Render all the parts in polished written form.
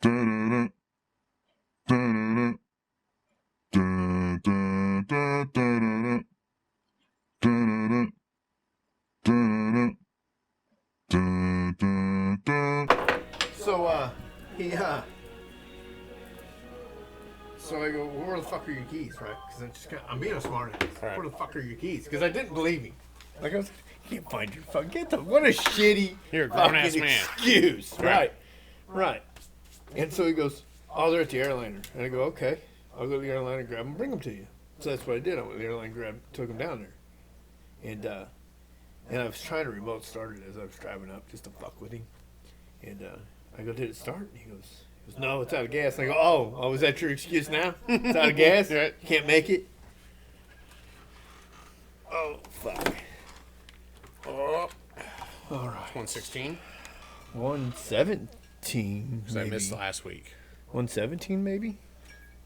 So I go, well, where the fuck are your keys, right? Because I'm being a smart ass. Right. Where the fuck are your keys? Because I didn't believe him. Like I was, you can't find your fucking, what a shitty You're a grown-ass man. Excuse. Right. And so he goes, oh, they're at the airliner. And I go, okay, I'll go to the airline and grab them and bring them to you. So that's what I did. I went to the airline, took them down there. And I was trying to remote start it as I was driving up just to fuck with him. And I go, did it start? And he goes, no, it's out of gas. And I go, oh, is that your excuse now? It's out of gas? Right. Can't make it? Oh, fuck. Oh. All right. 116? 117, Because I missed last week. 117, maybe?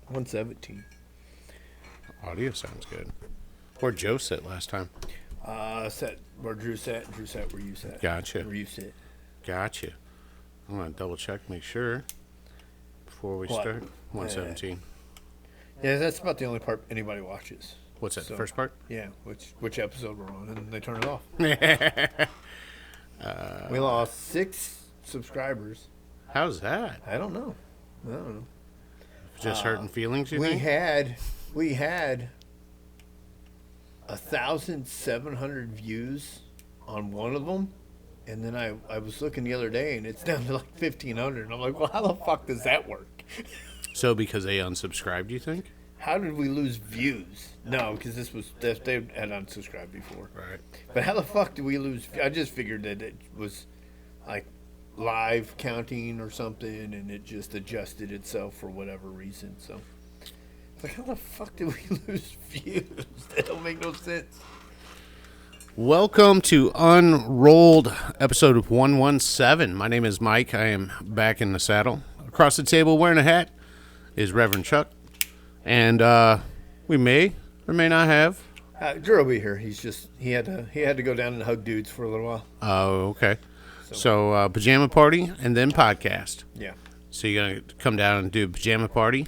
117. Audio sounds good. Where Joe sat last time. Sat where Drew sat, and Drew sat where you sat. Gotcha. Where you sit. Gotcha. I'm going to double check, make sure before we start. 117. Yeah, that's about the only part anybody watches. What's that, the first part? Yeah, which episode we're on, and then they turn it off. We lost 6 subscribers. How's that? I don't know. Just hurting feelings, you think? We had 1,700 views on one of them, and then I was looking the other day, and it's down to like 1,500, and I'm like, well, how the fuck does that work? So because they unsubscribed, you think? How did we lose views? No, because they had unsubscribed before. Right. But how the fuck did we lose? I just figured that it was like live counting or something, and it just adjusted itself for whatever reason. So, like, how the fuck did we lose views? That don't make no sense. Welcome to Unrolled, episode 117. My name is Mike. I am back in the saddle. Across the table, wearing a hat, is Reverend Chuck. And we may or may not have. Drew will be here. He had to go down and hug dudes for a little while. Oh, okay. So pajama party and then podcast. Yeah. So you're gonna come down and do a pajama party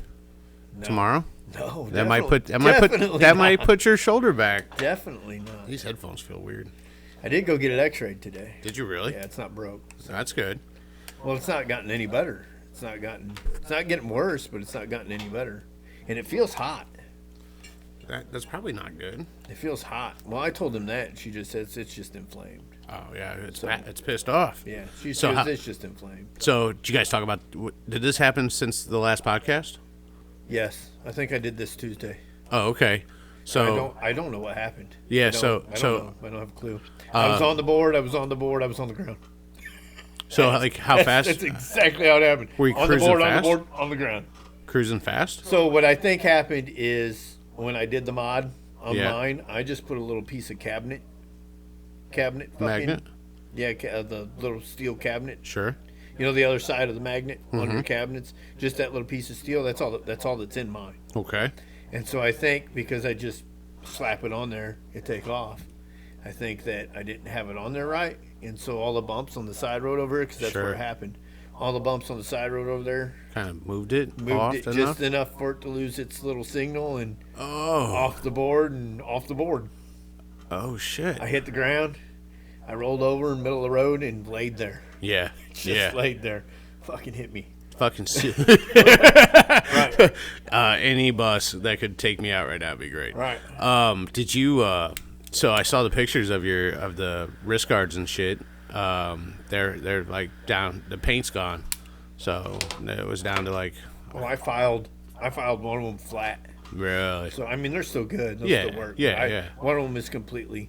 tomorrow? No, that might put your shoulder back. Definitely not. These headphones feel weird. I did go get it x-rayed today. Did you really? Yeah, it's not broke. So. That's good. Well, it's not gotten any better. It's not getting worse, but it's not gotten any better. And it feels hot. That's probably not good. It feels hot. Well, I told him that, and she just says it's just inflamed. Oh, yeah, it's pissed off. Yeah, she says it's just inflamed. So, did you guys talk about, did this happen since the last podcast? Yes, I think I did this Tuesday. Oh, okay. So I don't know what happened. Yeah, I don't have a clue. I was on the board, I was on the ground. So, like, how fast? That's exactly how it happened. Were you cruising fast? On the board, on the ground. Cruising fast? So what I think happened is when I did the mod on Yeah. mine, I just put a little piece of cabinet Magnet? Yeah, the little steel cabinet. Sure. You know, the other side of the magnet on your cabinets, just that little piece of steel. That's all that's in mine. Okay. And so I think because I just slap it on there, it take off. I think that I didn't have it on there right, and so all the bumps on the side road over here, because that's where it happened. All the bumps on the side road over there. Kind of moved it off enough? Just enough for it to lose its little signal and off the board. Oh, shit. I hit the ground. I rolled over in the middle of the road and laid there. Yeah. Just laid there. Fucking hit me. Fucking Right. Any bus that could take me out right now would be great. Right. Did you, so I saw the pictures of the wrist guards and shit. They're like down, the paint's gone, so it was down to like. Well, I filed one of them flat. Really? So I mean, they're still good. They'll still work. Yeah. One of them is completely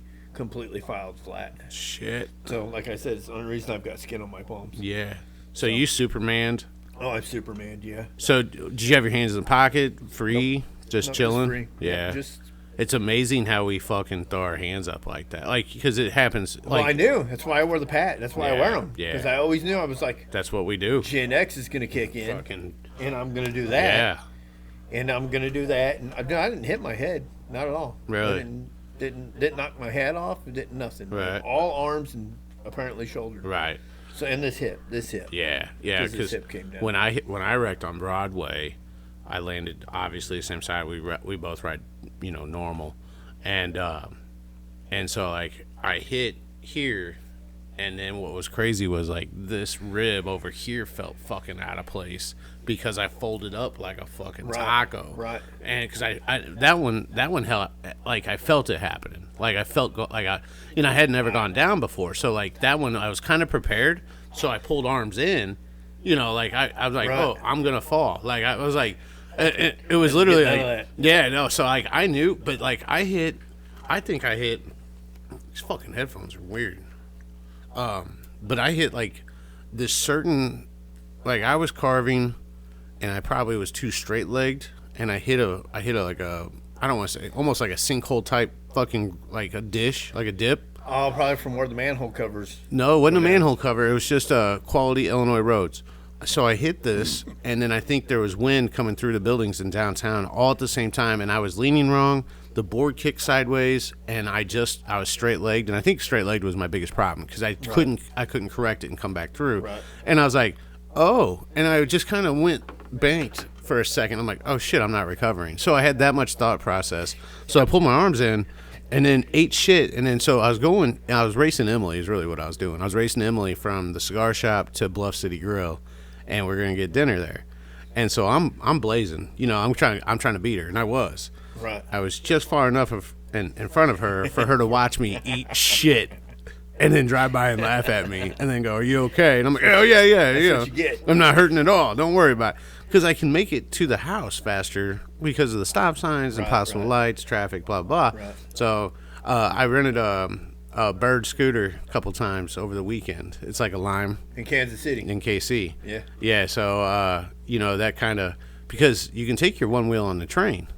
filed flat. Shit. So like I said, it's the only reason I've got skin on my palms. Yeah. So you Supermaned? Oh, I'm Superman. Yeah. So did you have your hands in the pocket, free, just chilling? Just free. Yeah. Just. It's amazing how we fucking throw our hands up like that. Like, because it happens. Well, I knew. That's why I wore the pad. That's why I wear them. Yeah. Because I always knew. I was like, that's what we do. Gen X is going to kick in. And I'm going to do that. Yeah. And I'm going to do that. And I didn't hit my head. Not at all. Really? I didn't knock my head off. It didn't nothing. Right. All arms and apparently shoulders. Right. So and this hip. Yeah, His because hip came down. when I wrecked on Broadway, I landed obviously the same side. We both ride, normal, and so like I hit here, and then what was crazy was like this rib over here felt fucking out of place because I folded up like a fucking taco. Right. And because I that one held, like I felt it happening. Like I felt like I had never gone down before. So like that one I was kind of prepared. So I pulled arms in, like I was like, oh, I'm gonna fall. Like I was like, it was literally like, yeah, no. So like I knew, but like I think I hit. These fucking headphones are weird. But I hit like this certain, like I was carving, and I probably was too straight legged, and I hit a like a, I don't want to say, almost like a sinkhole type fucking like a dish, like a dip. Oh, probably from where the manhole covers. No, it wasn't a manhole cover. It was just quality Illinois roads. So I hit this, and then I think there was wind coming through the buildings in downtown all at the same time, and I was leaning wrong. The board kicked sideways, and I was straight legged, and I think straight legged was my biggest problem because I couldn't correct it and come back through. Right. And I was like, oh, and I just kind of went banked for a second. I'm like, oh shit, I'm not recovering. So I had that much thought process. So I pulled my arms in, and then ate shit, and then so I was racing Emily is really what I was doing. I was racing Emily from the cigar shop to Bluff City Grill, and we're gonna get dinner there. And so I'm blazing, I'm trying to beat her, and I was. Right. I was just far enough in front of her for her to watch me eat shit, and then drive by and laugh at me, and then go, "Are you okay?" And I'm like, "Oh yeah, That's what you get. I'm not hurting at all. Don't worry about it." Because I can make it to the house faster because of the stop signs and possible lights, traffic, blah blah. Right. So I rented a Bird scooter a couple times over the weekend. It's like a Lime In Kansas City. in KC. Yeah. Yeah. So that kind of, because you can take your one wheel on the train.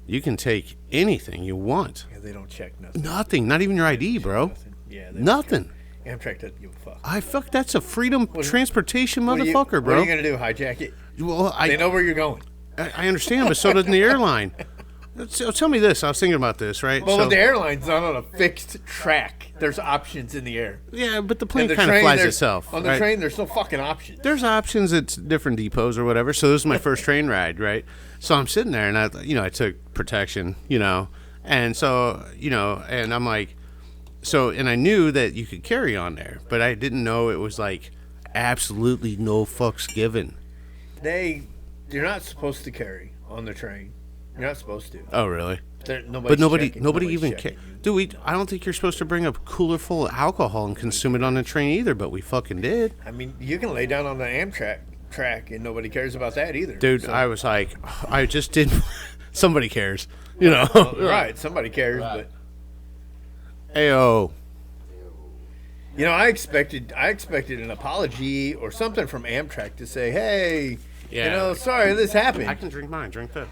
You can take anything you want. Yeah, they don't check nothing. Nothing. Not even your ID, bro. Nothing. Yeah. Nothing. Amtrak doesn't give a fuck. That's a freedom transportation motherfucker, What bro. are you gonna do? Hijack it? Well, They know where you're going. I understand, but so doesn't the airline. So tell me this. I was thinking about this, right? Well, the airline's not on a fixed track. There's options in the air. Yeah, but the plane And kind of flies itself. On the right? train, there's no fucking options. There's options at different depots or whatever. So this is my first train ride, right? So I'm sitting there, and I took protection, and so and I'm like, and I knew that you could carry on there, but I didn't know it was like absolutely no fucks given. You're not supposed to carry on the train. You're not supposed to. Oh, really? But nobody even cares. Dude, I don't think you're supposed to bring a cooler full of alcohol and consume it on the train either, but we fucking did. I mean, you can lay down on the Amtrak track and nobody cares about that either. Dude, So- I was like, I just did. Somebody cares, Right, somebody cares, but Ayo. I expected an apology or something from Amtrak to say, "Hey, sorry this happened. I can drink mine. Drink that.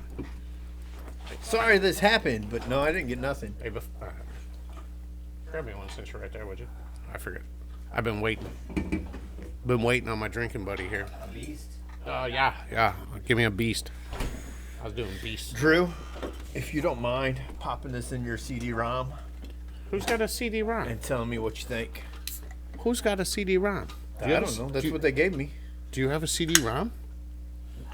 Sorry this happened," but no, I didn't get nothing. Hey, grab me one since you're right there, would you? I forget. I've been waiting. Been waiting on my drinking buddy here. A beast? Yeah. Give me a beast. I was doing beast. Drew, if you don't mind popping this in your CD-ROM Who's got a CD-ROM? and telling me what you think. Who's got a CD-ROM? I don't know. That's what they gave me. Do you have a CD-ROM?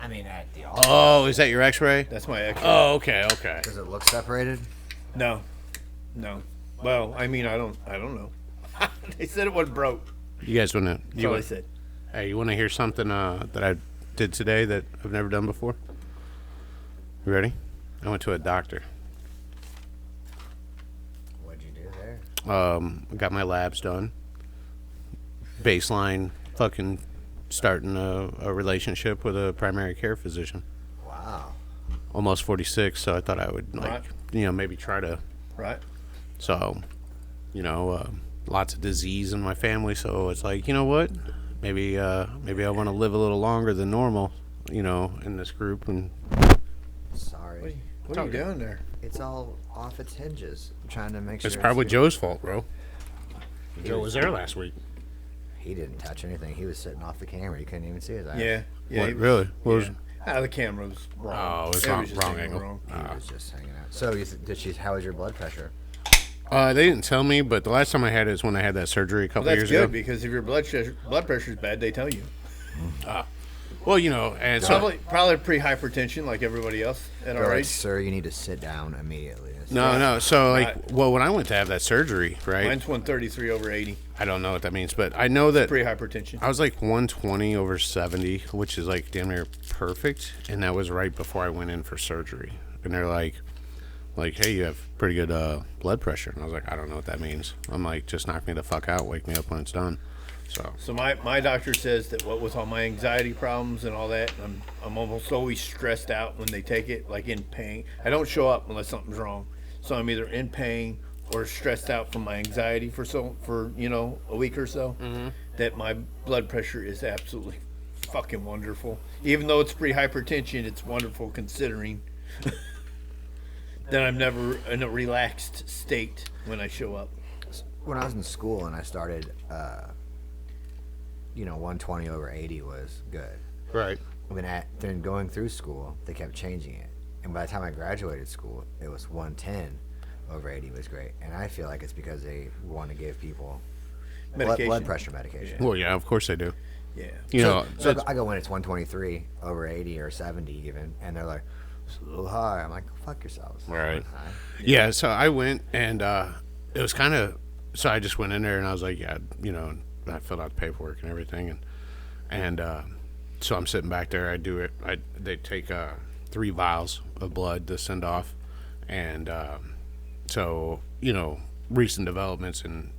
I mean, at the Oh, is that your X-ray? That's my ex. Oh, okay. Does it look separated? No. Well, I mean, I don't know. They said it was broke. You guys want to? That's all they said. Hey, you want to hear something that I did today that I've never done before? You ready? I went to a doctor. What'd you do there? I got my labs done. Baseline, fucking starting a relationship with a primary care physician. Wow. Almost 46, so I thought I would Right. maybe try to. Right. So, lots of disease in my family, so it's like, you know what? Maybe I want to live a little longer than normal, in this group. And Sorry. What are you doing there? It's all off its hinges. I'm trying to make sure. it's probably good. Joe's fault, bro. Joe was there last week. He didn't touch anything. He was sitting off the camera. You couldn't even see his eyes. Yeah. What, he was- really? What was? The camera was wrong. Oh, it was It wrong- was just wrong hanging angle. wrong. He was just hanging out. So, how was your blood pressure? They didn't tell me, but the last time I had it is when I had that surgery a couple Well, years that's good ago. because if your blood pressure is bad, they tell you. Well, and so Probably pre-hypertension like everybody else at They're our like, age. sir, you need to sit down immediately. no. So Right. when I went to have that surgery, right? Mine's 133 over 80. I don't know what that means, but I know that Pre-hypertension. I was like 120 over 70, which is like damn near perfect, and that was right before I went in for surgery. And they're like, hey, you have pretty good blood pressure. And I was like, I don't know what that means. I'm like, just knock me the fuck out, wake me up when it's done. So my doctor says that what with all my anxiety problems and all that, I'm almost always stressed out when they take it, like in pain. I don't show up unless something's wrong. So I'm either in pain or stressed out from my anxiety for a week or so. Mm-hmm. That my blood pressure is absolutely fucking wonderful. Even though it's pre-hypertension, it's wonderful considering that I'm never in a relaxed state when I show up. When I was in school and I started, 120 over 80 was good. Right. Then going through school, they kept changing it. And by the time I graduated school, it was 110 over 80 was great. And I feel like it's because they want to give people blood pressure medication. Well, yeah, of course they do. Yeah. So I go when it's 123 over 80 or 70 even, and they're like, it's a little high. I'm like, fuck yourselves. Right. Yeah, so I went and it was kind of, so I just went in there and I was like, I filled out the paperwork and everything. And so I'm sitting back there. I do it. They take 3 vials of blood to send off. And so, recent developments and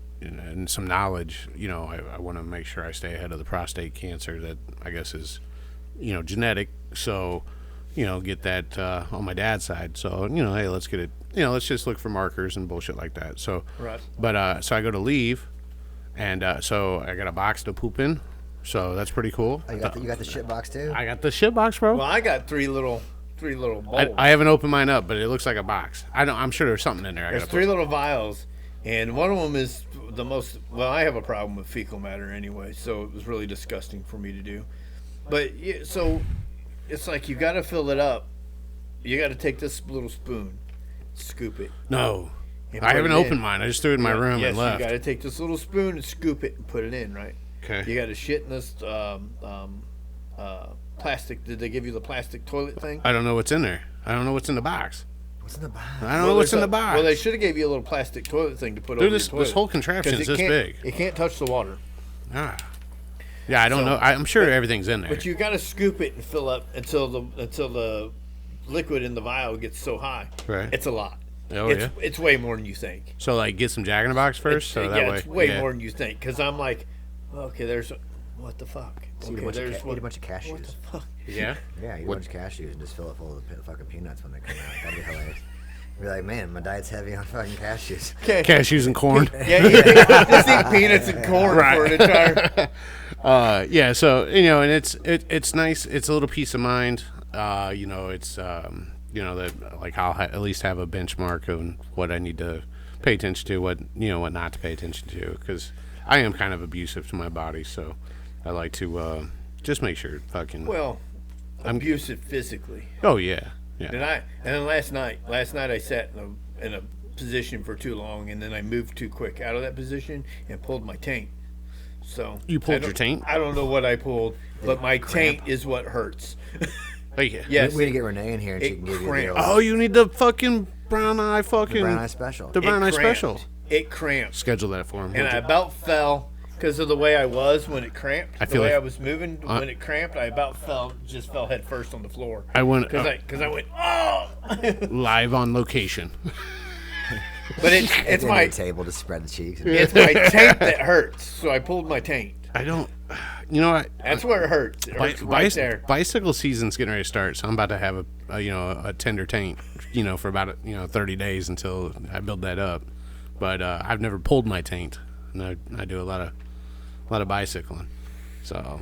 some knowledge, I want to make sure I stay ahead of the prostate cancer that I guess is, genetic. So, get that on my dad's side. So, hey, let's get it, let's just look for markers and bullshit like that. So, Right. But, so I go to leave and so I got a box to poop in. So that's pretty cool. Oh, you got the shit box too? I got the shit box, bro. Well, I got three little bowls. I haven't opened mine up, but it looks like a box. I'm sure there's something in there. There's 3 little vials, and one of them is the most. Well, I have a problem with fecal matter anyway, so it was really disgusting for me to do. But so it's like you got to fill it up. You got to take this little spoon, scoop it. No, and I put haven't it in. opened mine. I just threw it in my room Yes, and left. you got to take this little spoon and scoop it and put it in, right? Okay. You got to shit in this plastic. Did they give you the plastic toilet thing? I don't know what's in there. I don't know what's in the box. What's in the box? I don't know what's in the box. Well, they should have gave you a little plastic toilet thing to put Dude, over this your toilet. whole contraption 'Cause is this can't- big. It can't touch the water. Ah. Yeah, I don't know. I'm sure everything's in there. But you got to scoop it and fill up until the liquid in the vial gets so high. Right. It's a lot. Oh, It's way more than you think. So, like, get some Jack in the Box first? So that way. It's way more than you think. Because I'm like, okay, there's what the fuck? So eat a bunch of cashews. What the fuck? Yeah? Yeah, eat a bunch of cashews and just fill it full of fucking peanuts when they come out. That'd be hilarious. Be like, man, my diet's heavy on fucking cashews. Cashews and corn. Yeah, just eat peanuts and corn for an entire. Yeah, so, and it's nice. It's a little peace of mind. It's, that, like, I'll at least have a benchmark of what I need to pay attention to, what not to pay attention to. Because I am kind of abusive to my body, so I like to just make sure fucking. Well, abusive physically. Oh, yeah. Yeah. And then last night I sat in a position for too long, and then I moved too quick out of that position and pulled my taint. So You pulled your taint? I don't know what I pulled, but my taint is what hurts. Oh, yeah. Yes. We need to get Renee in here and she It can give you cramped. the Oh, you need the fucking brown eye fucking. brown eye special. The brown eye It cramped. special. It cramped, Schedule that for him. and I about fell because of the way I was when it cramped. I The feel way like- I was moving when it cramped, I about just fell head first on the floor. I went Because I went, oh! live on location. But it's Get my the table to spread the cheeks. it's my taint that hurts. So I pulled my taint. I don't. You know what? That's where it hurts. It hurts right there. Bicycle season's getting ready to start, so I'm about to have a tender taint, for about 30 days until I build that up. But I've never pulled my taint, and I do a lot of bicycling. So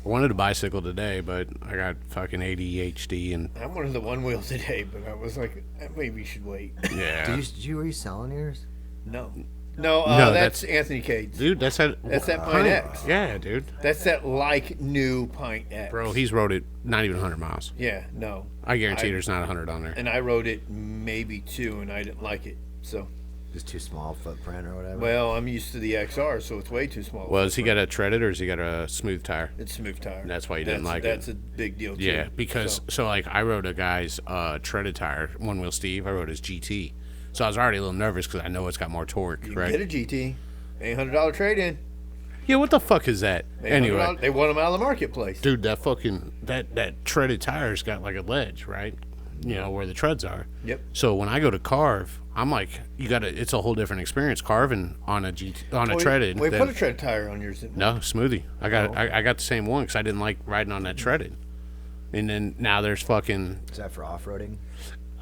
I wanted a bicycle today, but I got fucking ADHD and I wanted the one wheel today, but I was like, maybe you should wait. yeah. Were you selling yours? No, No, that's Anthony Cade's. Dude, that's that. That's that Pint X. Yeah, dude. That's that like new Pint X. Bro, he's rode it not even 100 miles. Yeah, no. I guarantee there's not 100 on there. And I rode it maybe 2, and I didn't like it. So Just too small footprint or whatever. Well, I'm used to the XR, so it's way too small. Well, has he got a treaded or has he got a smooth tire? It's smooth tire. And that's why you didn't like it. That's a big deal, too. Yeah, because, so like, I rode a guy's treaded tire, One Wheel Steve. I rode his GT. So I was already a little nervous because I know it's got more torque, you right? Get a GT. $800 trade-in. Yeah, what the fuck is that? Anyway. They want them out of the marketplace. Dude, that fucking, that treaded tire's got like a ledge, right? You know, where the treads are. Yep. So when I go to carve, I'm like, it's a whole different experience carving on a treaded. Wait, put a tread tire on yours. No, smoothie. I got the same one because I didn't like riding on that treaded. And then now there's fucking. Is that for off-roading?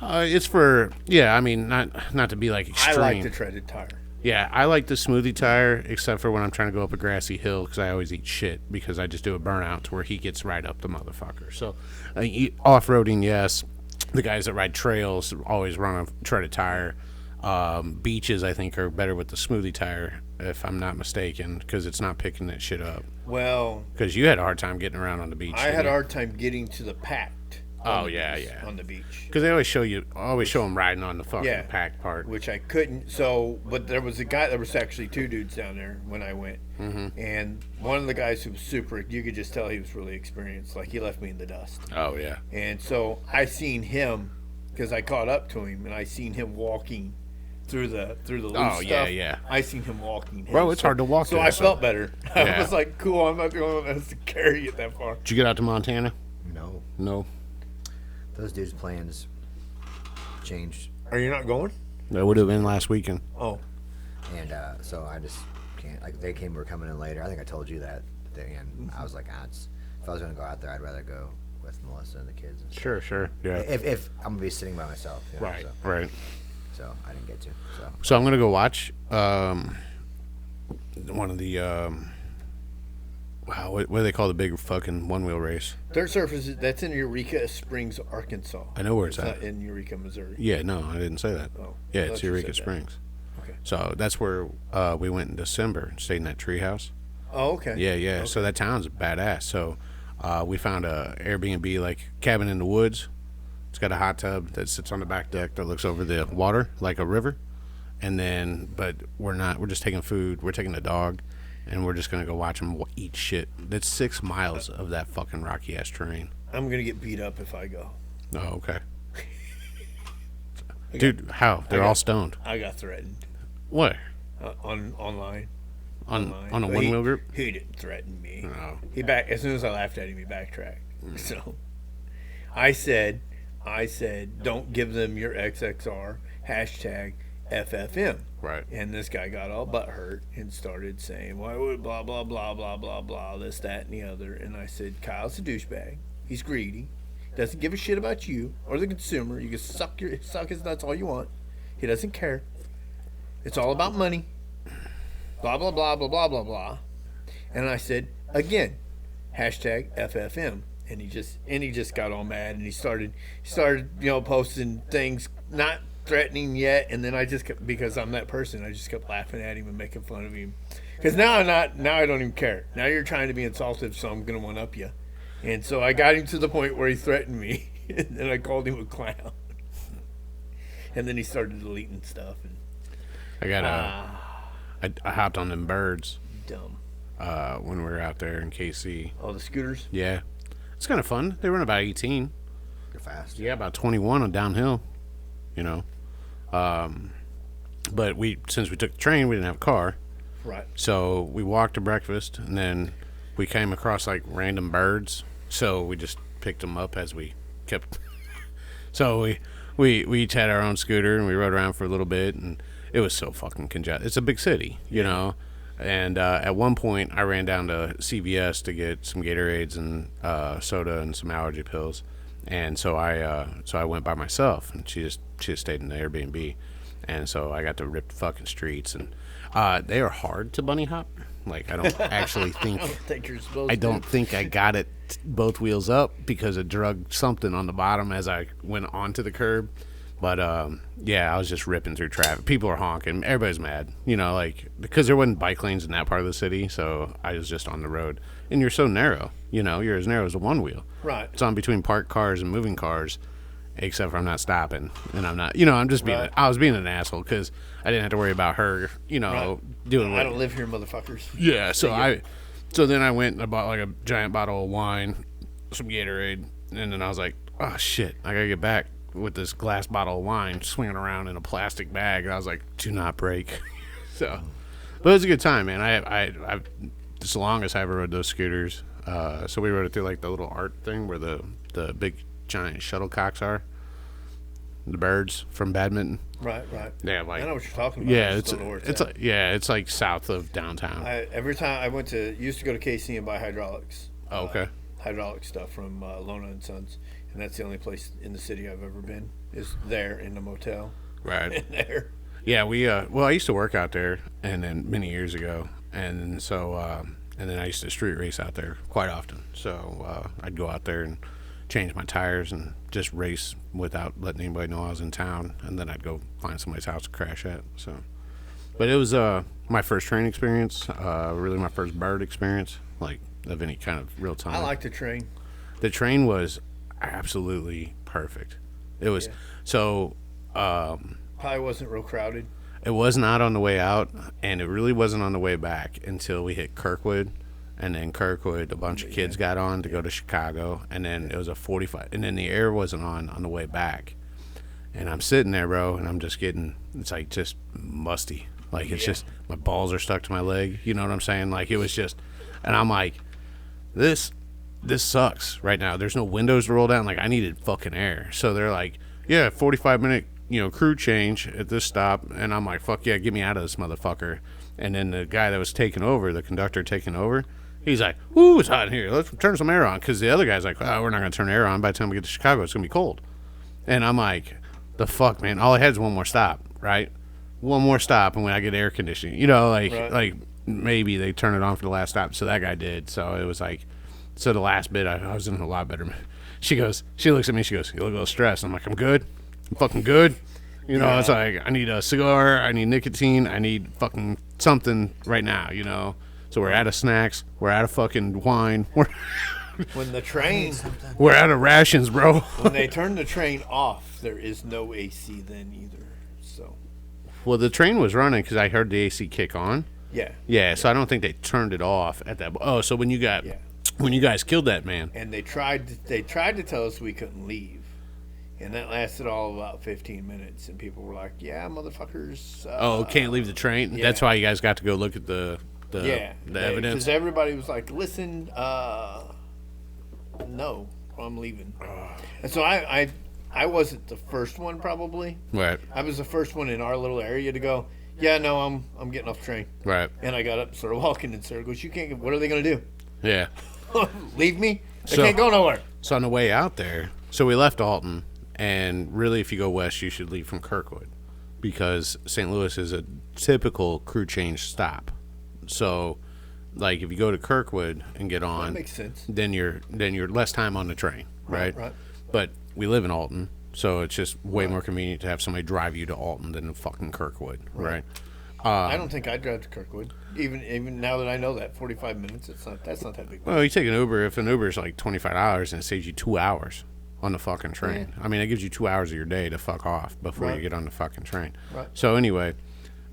It's for, I mean, not to be like extreme. I like the treaded tire. Yeah, I like the smoothie tire, except for when I'm trying to go up a grassy hill because I always eat shit because I just do a burnout to where he gets right up the motherfucker. So, off-roading, yes. The guys that ride trails always run a treaded tire. Beaches, I think, are better with the smoothie tire, if I'm not mistaken, because it's not picking that shit up. Well, because you had a hard time getting around on the beach. I had a hard time getting to the packed. On the beach. Because they always show them riding on the fucking packed part, which I couldn't. So, but there was actually two dudes down there when I went, and one of the guys who was super, you could just tell he was really experienced. Like he left me in the dust. Oh yeah. And so I seen him because I caught up to him, and I seen him walking through the loose stuff. Yeah. I seen him walking. Bro, it's hard to walk. So I felt better. I was like, cool. I'm not the only one that has to carry it that far. Did you get out to Montana? No. Those dudes' plans changed. Are you not going? That would have been last weekend. Oh. And so I just can't. Like they were coming in later. I think I told you that. And I was like, if I was going to go out there, I'd rather go with Melissa and the kids. And Sure. Yeah. If I'm going to be sitting by myself. Right. So I didn't get to. So I'm going to go watch one of the. Wow, what do they call the big fucking one-wheel race? Dirt Surface, that's in Eureka Springs, Arkansas. I know where it's at. Not in Eureka, Missouri. Yeah, no, I didn't say that. Oh, yeah, it's Eureka Springs. Okay. So that's where we went in December and stayed in that treehouse. Oh, okay. Yeah. Okay. So that town's badass. So we found a Airbnb, like cabin in the woods. It's got a hot tub that sits on the back deck that looks over the water like a river. And then, but we're just taking food. We're taking the dog. And we're just going to go watch them eat shit. That's 6 miles of that fucking rocky-ass terrain. I'm going to get beat up if I go. Oh, okay. Dude, how? They're all stoned. I got threatened. What? Online. On a one-wheel group? He didn't threaten me. No. As soon as I laughed at him, he backtracked. So I said, don't give them your XXR, #FFM. Right. And this guy got all butthurt and started saying, why would blah, blah, blah, blah, blah, blah, this, that, and the other. And I said, Kyle's a douchebag. He's greedy. Doesn't give a shit about you or the consumer. You can suck his nuts all you want. He doesn't care. It's all about money. Blah, blah, blah, blah, blah, blah, blah. And I said, again, #FFM. And he just got all mad and he started posting things, not threatening yet, and then I just kept, because I'm that person, I just kept laughing at him and making fun of him. Because now I don't even care. Now you're trying to be insultive, so I'm gonna one up you. And so I got him to the point where he threatened me, and then I called him a clown. And then he started deleting stuff. And I hopped on them birds. Dumb. When we were out there in KC. Oh, the scooters. Yeah, it's kind of fun. They run about 18. They're fast. Yeah, about 21 on downhill. But since we took the train, we didn't have a car. Right. So we walked to breakfast, and then we came across like random birds. So we just picked them up as we kept. So we each had our own scooter, and we rode around for a little bit, and it was so fucking congested. It's a big city, And at one point, I ran down to CVS to get some Gatorades and soda and some allergy pills. And so I went by myself, and she just stayed in the Airbnb, and so I got to rip the fucking streets, and they are hard to bunny hop. Like I don't actually think I don't think I got it both wheels up because it drug something on the bottom as I went onto the curb. But I was just ripping through traffic. People are honking. Everybody's mad, because there wasn't bike lanes in that part of the city. So I was just on the road, and you're so narrow. You're as narrow as a one wheel. Right. It's on between parked cars and moving cars, except for I'm not stopping, and I'm not, I'm just being, I was being an asshole because I didn't have to worry about her, doing. I don't live here, motherfuckers. Yeah, so then I went and I bought like a giant bottle of wine, some Gatorade, and then I was like, oh shit, I gotta get back with this glass bottle of wine swinging around in a plastic bag, and I was like, do not break. So, but it was a good time, man. I it's the longest I ever rode those scooters. So we rode it through like the little art thing where the big giant shuttlecocks are, the birds from badminton. Right. Yeah, like I know what you're talking about. Yeah, it's like south of downtown. Every time I used to go to KC and buy hydraulics. Oh, okay. Hydraulic stuff from Lona and Sons, and that's the only place in the city I've ever been. Is there in the motel. Right. In there. Yeah, we I used to work out there, and then many years ago, and so and then I used to street race out there quite often. So I'd go out there and change my tires and just race without letting anybody know I was in town, and then I'd go find somebody's house to crash at. So, but it was my first train experience, really my first bird experience, like of any kind of real time. I like the train. The train was absolutely perfect. It was so. Probably wasn't real crowded. It was not on the way out, and it really wasn't on the way back until we hit Kirkwood. And then Kirkwood, a bunch of kids got on to go to Chicago, and then it was a 45, and then the air wasn't on the way back. And I'm sitting there, bro, and I'm just getting, it's like just musty. Like it's just, my balls are stuck to my leg. You know what I'm saying? Like it was just, and I'm like, this sucks right now. There's no windows to roll down. Like I needed fucking air. So they're like, 45-minute, crew change at this stop. And I'm like, fuck yeah, get me out of this motherfucker. And then the guy that was taking over, the conductor taking over, he's like, ooh, it's hot in here. Let's turn some air on. Because the other guy's like, oh, we're not going to turn air on. By the time we get to Chicago, it's going to be cold. And I'm like, the fuck, man? All I had is one more stop, right? One more stop, and when I get air conditioning, like maybe they turn it on for the last stop. So that guy did. So it was like, so the last bit, I was in a lot better. She looks at me, she goes, you look a little stressed. I'm like, I'm good. I'm fucking good. It's like, I need a cigar, I need nicotine, I need fucking something right now, So we're out of snacks, we're out of fucking wine, we're out of rations, bro. When they turn the train off, there is no AC then either. So, well, the train was running because I heard the AC kick on. Yeah. So I don't think they turned it off at that. Oh, so when you guys killed that man, and they tried to tell us we couldn't leave. And that lasted all about 15 minutes, and people were like, "Yeah, motherfuckers." Can't leave the train. Yeah. That's why you guys got to go look at the evidence. Because everybody was like, "Listen, no, I'm leaving." And so I wasn't the first one, probably. Right. I was the first one in our little area to go. Yeah, no, I'm getting off the train. Right. And I got up, started walking, and Sarah goes, "You can't. What are they gonna do? Yeah. Leave me? They can't go nowhere." So on the way out there, so we left Alton. And really, if you go west, you should leave from Kirkwood because St. Louis is a typical crew change stop. So, like, if you go to Kirkwood and get on, that makes sense. Then you're less time on the train, right? Right. But we live in Alton, so it's just way more convenient to have somebody drive you to Alton than to fucking Kirkwood, right? I don't think I'd drive to Kirkwood. Even now that I know that 45 minutes, that's not that big. Well, you take an Uber. If an Uber is like $25 and it saves you 2 hours. On the fucking train. Yeah. I mean, it gives you 2 hours of your day to fuck off before you get on the fucking train. Right. So anyway,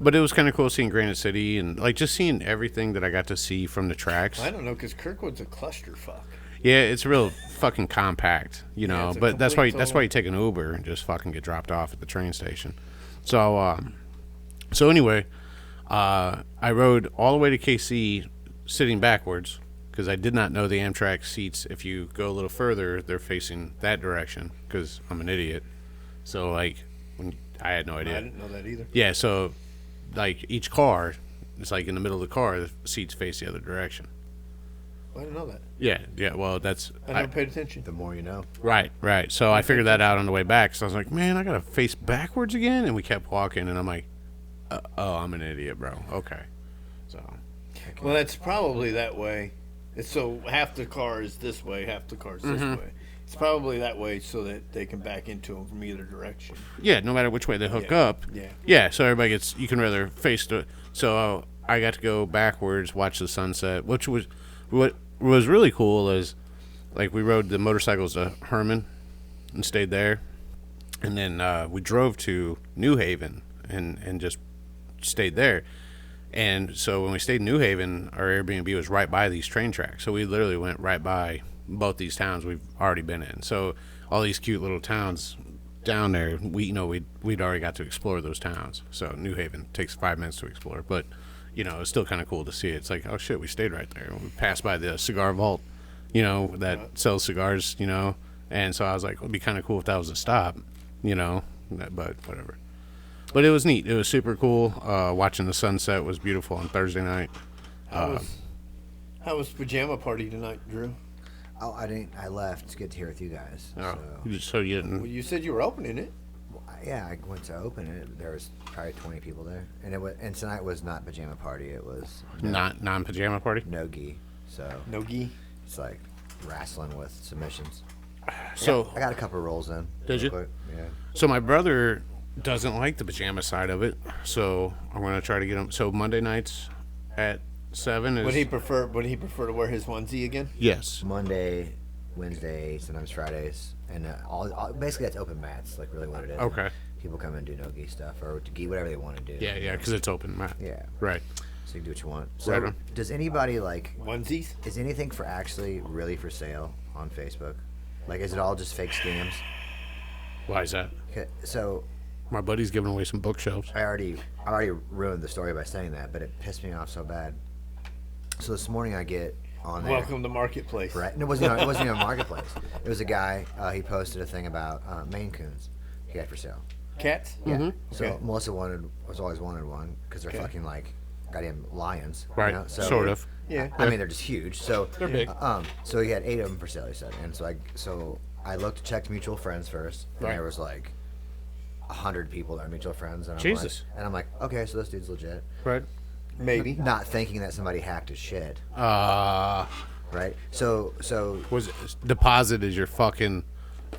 but it was kind of cool seeing Granite City and like just seeing everything that I got to see from the tracks. I don't know, because Kirkwood's a clusterfuck. Yeah, it's real fucking compact, but that's why you take an Uber and just fucking get dropped off at the train station. So anyway, I rode all the way to KC sitting backwards. Because I did not know the Amtrak seats, if you go a little further, they're facing that direction, because I'm an idiot. So, like, I had no idea. I didn't know that either. Yeah, so, like, each car, it's like in the middle of the car, the seats face the other direction. I didn't know that. Yeah, well, that's... I never paid attention. The more you know. Right. So I figured that out on the way back, so I was like, man, I got to face backwards again? And we kept walking, and I'm like, I'm an idiot, bro. Okay. So... Well, that's probably that way. So half the car is this way, half the car is this way. It's probably that way so that they can back into them from either direction. Yeah, no matter which way they hook up. Yeah, so everybody gets, you can rather face the, so I got to go backwards, watch the sunset, which was, what was really cool is, like, we rode the motorcycles to Herman and stayed there. And then we drove to New Haven and just stayed there. And so when we stayed in New Haven, our Airbnb was right by these train tracks. So we literally went right by both these towns we've already been in. So all these cute little towns down there, we'd already got to explore those towns. So New Haven takes 5 minutes to explore, but it's still kind of cool to see it. It's like, oh shit, we stayed right there. We passed by the cigar vault, that sells cigars, and so I was like, it'd be kind of cool if that was a stop, but whatever. But it was neat. It was super cool. Watching the sunset was beautiful on Thursday night. How was pajama party tonight, Drew? Oh, I didn't. I left to get here with you guys. Oh, so you didn't? Well, you said you were opening it. Well, yeah, I went to open it. There was probably 20 people there, and tonight was not pajama party. It was not non-pajama party. No gi. So no gi. It's like wrestling with submissions. So I got a couple of rolls in. Did you? Quick. Yeah. So my brother doesn't like the pajama side of it, so I'm gonna try to get him. So Monday nights at 7 is. Would he prefer to wear his onesie again? Yes. Monday, Wednesday, sometimes Fridays, and all basically that's open mats. Like really what it is. Okay. People come and do no gi stuff or gi whatever they want to do. Yeah, because it's open mat. Yeah. Right. So you can do what you want. So Right on. does anybody like Onesies? Is anything for actually really for sale on Facebook? Like, is it all just fake scams? Why is that? Okay, so My buddy's giving away some bookshelves. I already ruined the story by saying that, but it pissed me off so bad. So this morning I get on there. Welcome to Marketplace. Right? And it wasn't even a marketplace. It was a guy. He posted a thing about Maine Coons he had for sale. Cats? Yeah. Mm-hmm. So Okay. Melissa was always wanted one because they're fucking like goddamn lions. Right. So, Sort of. Yeah. I mean, they're just huge. So They're big. So he had 8 of them for sale. He said, and so I checked mutual friends first, and Right. there was like 100 people that are mutual friends. And Jesus. I'm like, okay, so this dude's legit. Right. Maybe. Not thinking that somebody hacked his shit, Uh, right? So was deposit is your fucking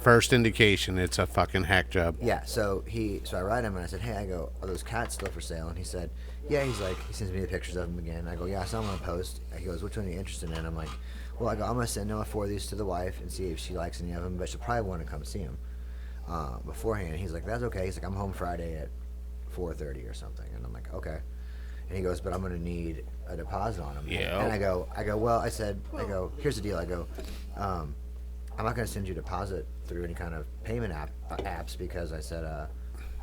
first indication it's a fucking hack job. yeah, so I write him and I said, hey, I go, are those cats still for sale? And he said, yeah. He's like, he sends me the pictures of them again. I go, yeah, I saw them on a post. He goes, which one are you interested in? I'm like, well, I'm gonna send Noah 4 of these to the wife and see if she likes any of them, but she'll probably want to come see them beforehand. He's like, that's okay. He's like, I'm home Friday at 4:30 or something, and I'm like, okay. And he goes, but I'm gonna need a deposit on them. Yeah. And I go, well, I go, here's the deal. I go, I'm not gonna send you a deposit through any kind of payment apps because I said,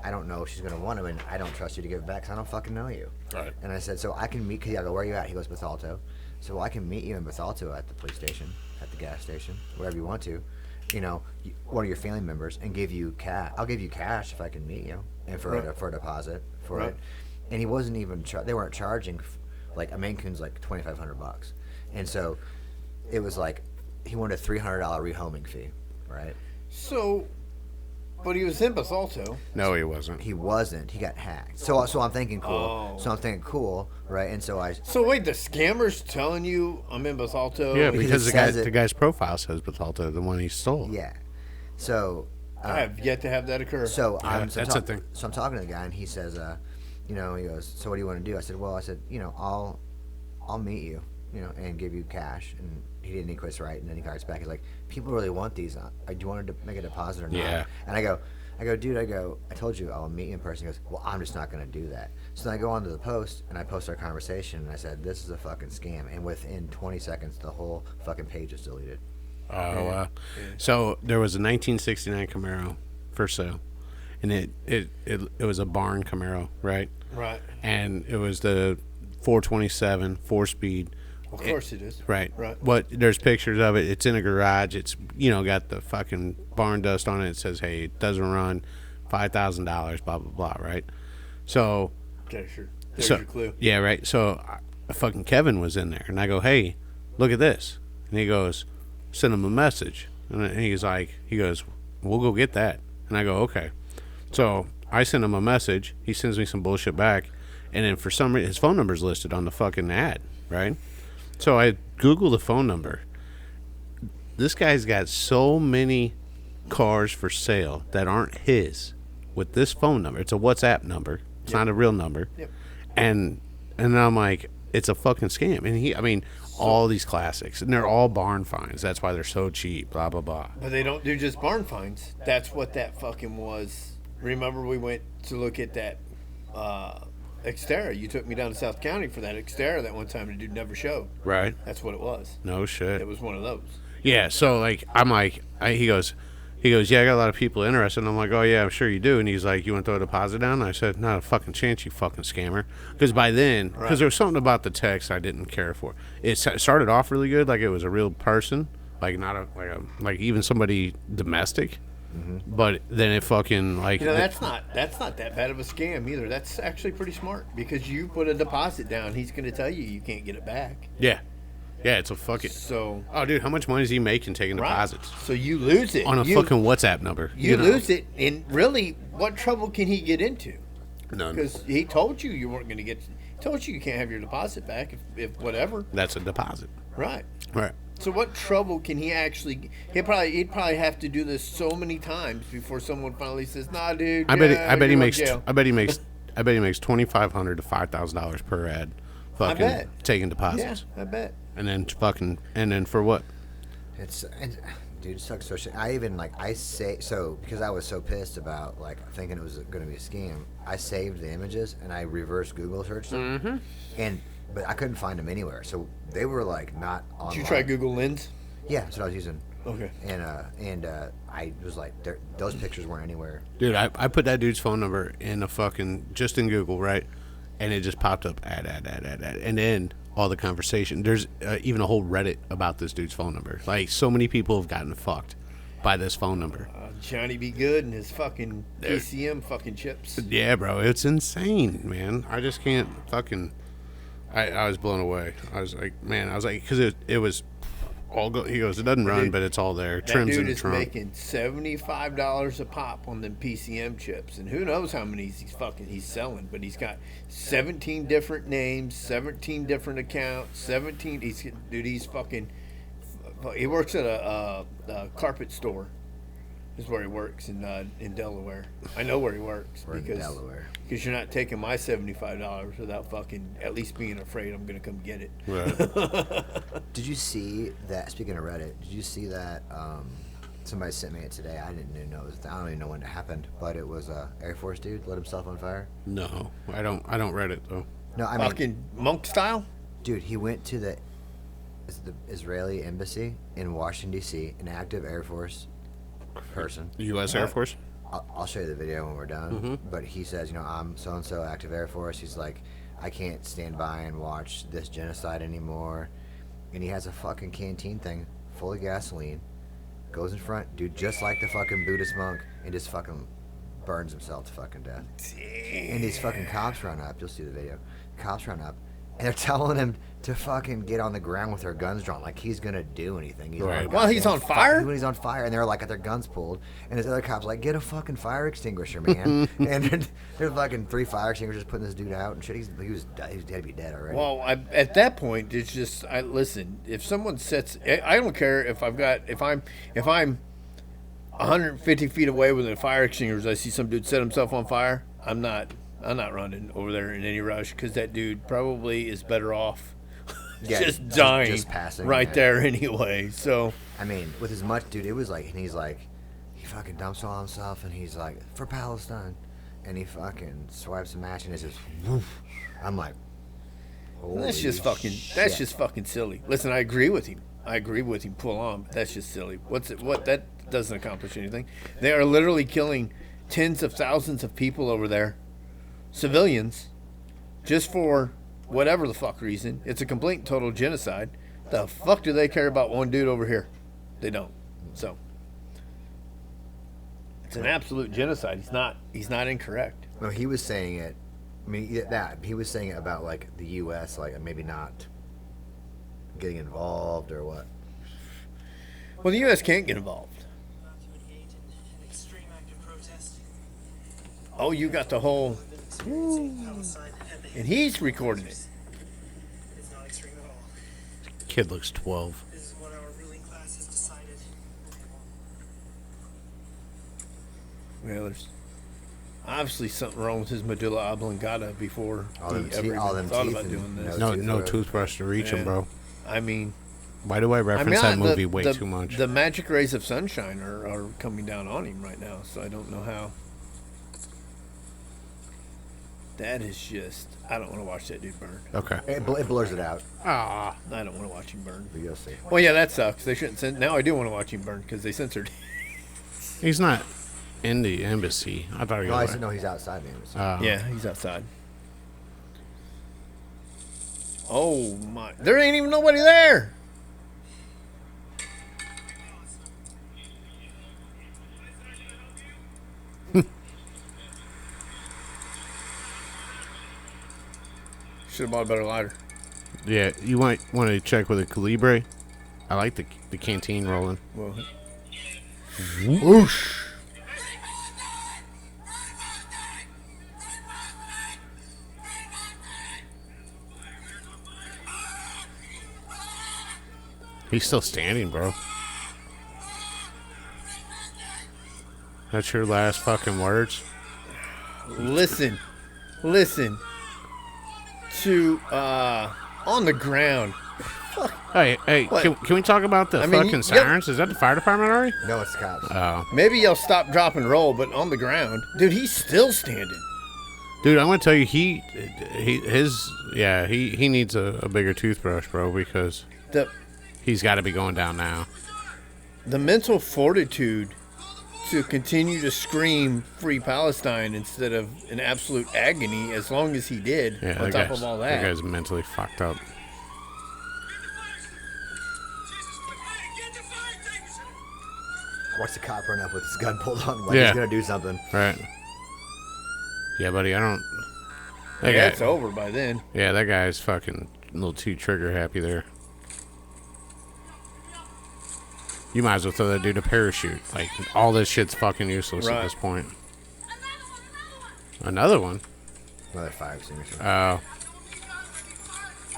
I don't know if she's gonna want them, and I don't trust you to give it back because I don't fucking know you. Right. And I said, so I can meet. Cause I go, where are you at? He goes, Bethalto. So well, I can meet you in Bethalto at the police station, at the gas station, wherever you want to. One of your family members, and give you cash. I'll give you cash if I can meet you, and for a deposit for it. And he wasn't even. They weren't charging, like a Maine Coon's like $2,500, and so it was like he wanted a $300 rehoming fee, right? So, but he was in Bethalto. No, he wasn't. He wasn't. He got hacked. So I'm thinking cool. Oh. So I'm thinking cool, right? And so So wait, the scammer's telling you I'm in Bethalto? Yeah, Because because it says it- the guy's profile says Bethalto, the one he stole. yeah. So I have yet to have that occur. So Yeah, I'm that's the thing. So I'm talking to the guy, and he says, he goes, so what do you want to do? I said, I'll meet you, and give you cash. And he didn't quit right, and then he got back. He's like, people really want these. Do you want to make a deposit or not? Yeah. And I go, dude, I told you I'll meet you in person. He goes, well, I'm just not going to do that. So then I go onto the post, and I post our conversation, and I said, this is a fucking scam. And within 20 seconds, the whole fucking page is deleted. Oh, wow. So there was a 1969 Camaro for sale, and it was a barn Camaro, right? Right. And it was the 427 4-speed. Of course it is. Right. Right. What there's pictures of it. It's in a garage. It's got the fucking barn dust on it. It says, hey, it doesn't run, $5,000, blah blah blah. Right. So. Okay, sure. There's your clue. Yeah. Right. So, fucking Kevin was in there, and I go, hey, look at this, and he goes, send him a message, and he goes, we'll go get that, and I go, okay. So I send him a message. He sends me some bullshit back, and then for some reason his phone number's listed on the fucking ad, right? So I Google the phone number. This guy's got so many cars for sale that aren't his with this phone number. It's a WhatsApp number. It's not a real number. Yep. And I'm like, it's a fucking scam. And all these classics, and they're all barn finds. That's why they're so cheap. Blah blah blah. But they don't do just barn finds. That's what that fucking was. Remember, we went to look at that Xterra. You took me down to South County for that Xterra that one time the dude never showed. Right. That's what it was. No shit. It was one of those. Yeah. So like, I'm like, he goes, yeah, I got a lot of people interested. And I'm like, oh yeah, I'm sure you do. And he's like, you want to throw a deposit down? And I said, not a fucking chance, you fucking scammer. Because by then, because there was something about the text I didn't care for. It started off really good, like it was a real person, like not like even somebody domestic. Mm-hmm. But then it fucking like that's not that bad of a scam either. That's actually pretty smart because you put a deposit down, he's going to tell you can't get it back. Yeah, it's a fucking. So, oh, dude, how much money is he making taking deposits? So you lose it on a fucking WhatsApp number. You lose it, and really, what trouble can he get into? None. Because he told you weren't going to get. He told you can't have your deposit back if whatever. That's a deposit. Right. Right. So what trouble can he actually? He'd probably have to do this so many times before someone finally says, "Nah, dude." I bet he makes $2,500 to $5,000 per ad. Fucking taking deposits. Yeah, I bet. And then for what? Dude, it sucks so shit. I even because I was so pissed about like thinking it was going to be a scam. I saved the images and I reverse Google searched them, but I couldn't find them anywhere. So they were like not online. Did you try Google Lens? Yeah, that's what I was using. Okay. And I was like, those pictures weren't anywhere. Dude, I put that dude's phone number in just in Google, right? And it just popped up ad, and then all the conversation. There's even a whole Reddit about this dude's phone number. Like, so many people have gotten fucked by this phone number. Johnny B. Good and his fucking PCM fucking chips. Yeah, bro, it's insane, man. I just can't fucking. I was blown away. I was like, because it was all go. He goes, it doesn't run, but it's all there. Trims in the trunk. That dude is making $75 a pop on them PCM chips, and who knows how many he's selling. But he's got 17 different names, 17 different accounts, 17. He's fucking. He works at a carpet store. Is where he works in Delaware. I know where he works because you're not taking my $75 without fucking at least being afraid I'm gonna come get it. Right. Did you see that? Speaking of Reddit, did you see that? Somebody sent me it today. I didn't even know. I don't even know when it happened, but it was a Air Force dude lit himself on fire. No, I don't Reddit though. No, I mean monk style. Dude, he went to the Israeli embassy in Washington D.C. An active Air Force person. U.S. Air Force? I'll show you the video when we're done. Mm-hmm. But he says, I'm so-and-so active Air Force. He's like, I can't stand by and watch this genocide anymore. And he has a fucking canteen thing full of gasoline. Goes in front, dude, just like the fucking Buddhist monk, and just fucking burns himself to fucking death. Damn. And these fucking cops run up. You'll see the video. Cops run up. And they're telling him to fucking get on the ground with their guns drawn, like he's gonna do anything. He's right. While he's on fire? When he's on fire, and they're like got their guns pulled, and his other cops like, get a fucking fire extinguisher, man. And there's fucking 3 fire extinguishers putting this dude out and shit. He had to be dead already. Well, at that point, it's just listen. If someone I don't care if I'm 150 feet away with a fire extinguisher. I see some dude set himself on fire. I'm not running over there in any rush because that dude probably is better off just dying just passing right there anyway. So I mean, with as much, dude, it was like, and he's like, he fucking dumps all himself, and he's like, for Palestine, and he fucking swipes a match, and it's just, woof. I'm like, that's just fucking silly. Listen, I agree with him full on, but that's just silly. That doesn't accomplish anything. They are literally killing tens of thousands of people over there. Civilians, just for whatever the fuck reason. It's a complete and total genocide. The fuck do they care about one dude over here? They don't. So it's an absolute genocide. He's not incorrect. No, he was saying it. I mean, he was saying it about like the U.S. like maybe not getting involved or what. Well, the U.S. can't get involved. Oh, you got the whole. Ooh. And he's recording it. It's not extreme at all. Kid looks 12. This is what our ruling class has decided. Well, there's obviously something wrong with his medulla oblongata before he ever thought about doing this. No toothbrush to reach him, bro. I mean, Why do I reference that movie way too much? The magic rays of sunshine are coming down on him right now, so I don't know how. That is just... I don't want to watch that dude burn. Okay. It blurs it out. I don't want to watch him burn. But you'll see. Well, yeah, that sucks. They shouldn't now I do want to watch him burn because they censored. He's not in the embassy. I thought he was. No, he's outside the embassy. Yeah, he's outside. Oh, my. There ain't even nobody there. Should have bought a better lighter. Yeah, you might want to check with a Calibre. I like the canteen rolling. Well, Whoosh. He's still standing, bro. That's your last fucking words? listen to on the ground. Hey, What? can we talk about the fucking sirens? Is that the fire department already? No, it's the cops. Oh. Maybe you'll stop, drop, and roll, but on the ground, dude, he's still standing. Dude, I'm gonna tell you, he needs a bigger toothbrush, bro, because he's got to be going down now. The mental fortitude to continue to scream "Free Palestine" instead of in absolute agony, as long as he did. Yeah, on top of all that that, guy's mentally fucked up. Watch the cop run up with his gun pulled on like he's gonna do something. Right. Yeah, buddy, I don't. It's over by then. Yeah, that guy's fucking a little too trigger happy there. You might as well throw that dude a parachute. Like, all this shit's fucking useless at this point. Another one? Another fire extinguisher. Oh.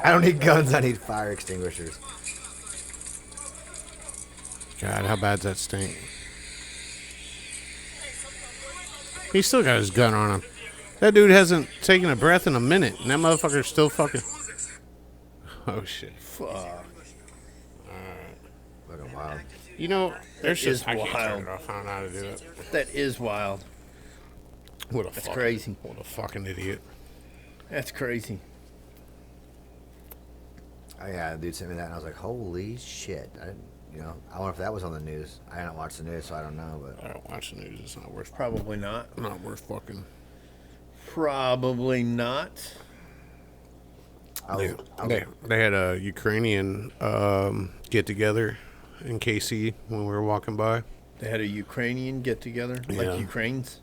I don't need guns, I need fire extinguishers. God, how bad's that stink? He's still got his gun on him. That dude hasn't taken a breath in a minute, and that motherfucker's still fucking... Oh, shit. Fuck. Looking wild. You know, there's just... I can't wild. turn it off. I don't know how to do that. That is wild. That's crazy. What a fucking idiot. That's crazy. Oh yeah, the dude sent me that, and I was like, "Holy shit!" I wonder if that was on the news. I didn't watch the news, so I don't know. But I don't watch the news. It's not worth. Probably not. Not worth fucking. Probably not. They had a Ukrainian get together in KC when we were walking by. They had a Ukrainian get together, like Ukrainians.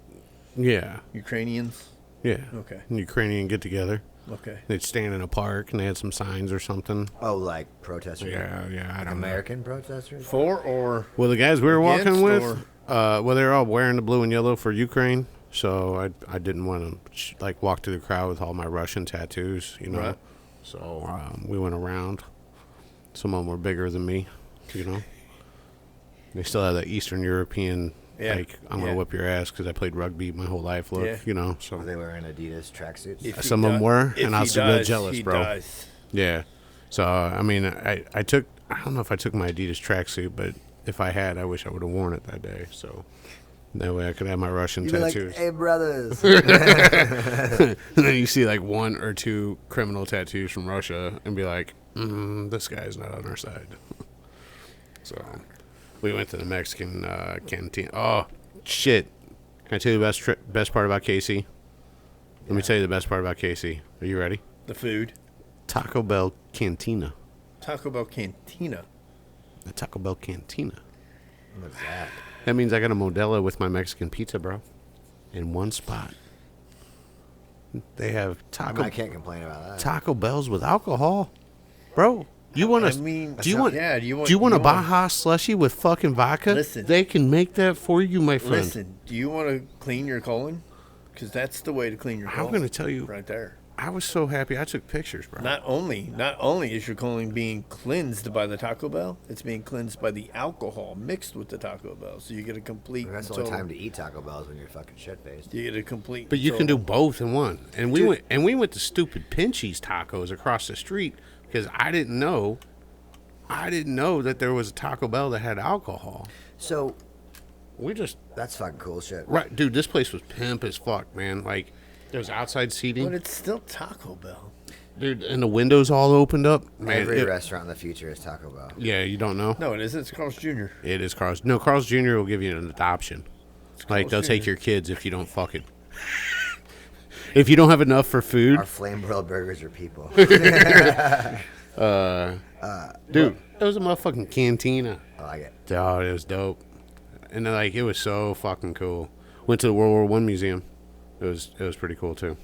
Yeah. Ukrainians. Yeah. Okay. Ukrainian get together. Okay. They'd stand in a park and they had some signs or something. oh, like protesters. Yeah. I don't American protesters. For or Well, the guys we were walking Against with, well, they were all wearing the blue and yellow for Ukraine. So I didn't want to walk through the crowd with all my Russian tattoos, you know. Right. So we went around. Some of them were bigger than me, you know. They still have that Eastern European, like, I'm going to whip your ass because I played rugby my whole life look, you know. So Were they wearing Adidas tracksuits? some of them were, and I was real jealous, bro. Dies. Yeah. So, I mean, I don't know if I took my Adidas tracksuit, but if I had, I wish I would have worn it that day. So that way I could have my Russian You'd be like, tattoos. "Hey, brothers." And then you see like 1 or 2 criminal tattoos from Russia and be like, this guy's not on our side. So we went to the Mexican canteen. Oh, shit. Can I tell you the best part about KC? Let me tell you the best part about KC. Are you ready? The food. Taco Bell Cantina. Taco Bell Cantina. The Taco Bell Cantina. What's that? That means I got a Modelo with my Mexican pizza, bro. In one spot. They have I can't complain about that. Taco Bells with alcohol. Bro, you want to? I mean, do you want? Yeah, do you want a Baja slushy with fucking vodka? Listen. They can make that for you, my friend. Listen, do you want to clean your colon? Because that's the way to clean your colon. I'm going to tell you. right there. I was so happy. I took pictures, bro. Not only is your colon being cleansed by the Taco Bell, it's being cleansed by the alcohol mixed with the Taco Bell. So you get a complete. That's the only time to eat Taco Bells when you're fucking shit faced. You get a complete. But you can do both in one. And we went to Stupid Pinchy's Tacos across the street because I didn't know I didn't know that there was a Taco Bell that had alcohol. So That's fucking cool shit. Right, dude, this place was pimp as fuck, man. Like, there was outside seating. But it's still Taco Bell. Dude, and the windows all opened up. Man, Every restaurant in the future is Taco Bell. Yeah, you don't know? No, it isn't. It's Carl's Jr. It is Carl's. No, Carl's Jr. will give you an adoption. Like, they'll Carl's take Jr. your kids if you don't fucking... If you don't have enough for food... Our flame broiled burgers are people. Dude, it was a motherfucking cantina. I like it. Oh, it was dope. And like, it was so fucking cool. Went to the World War One museum. It was pretty cool too.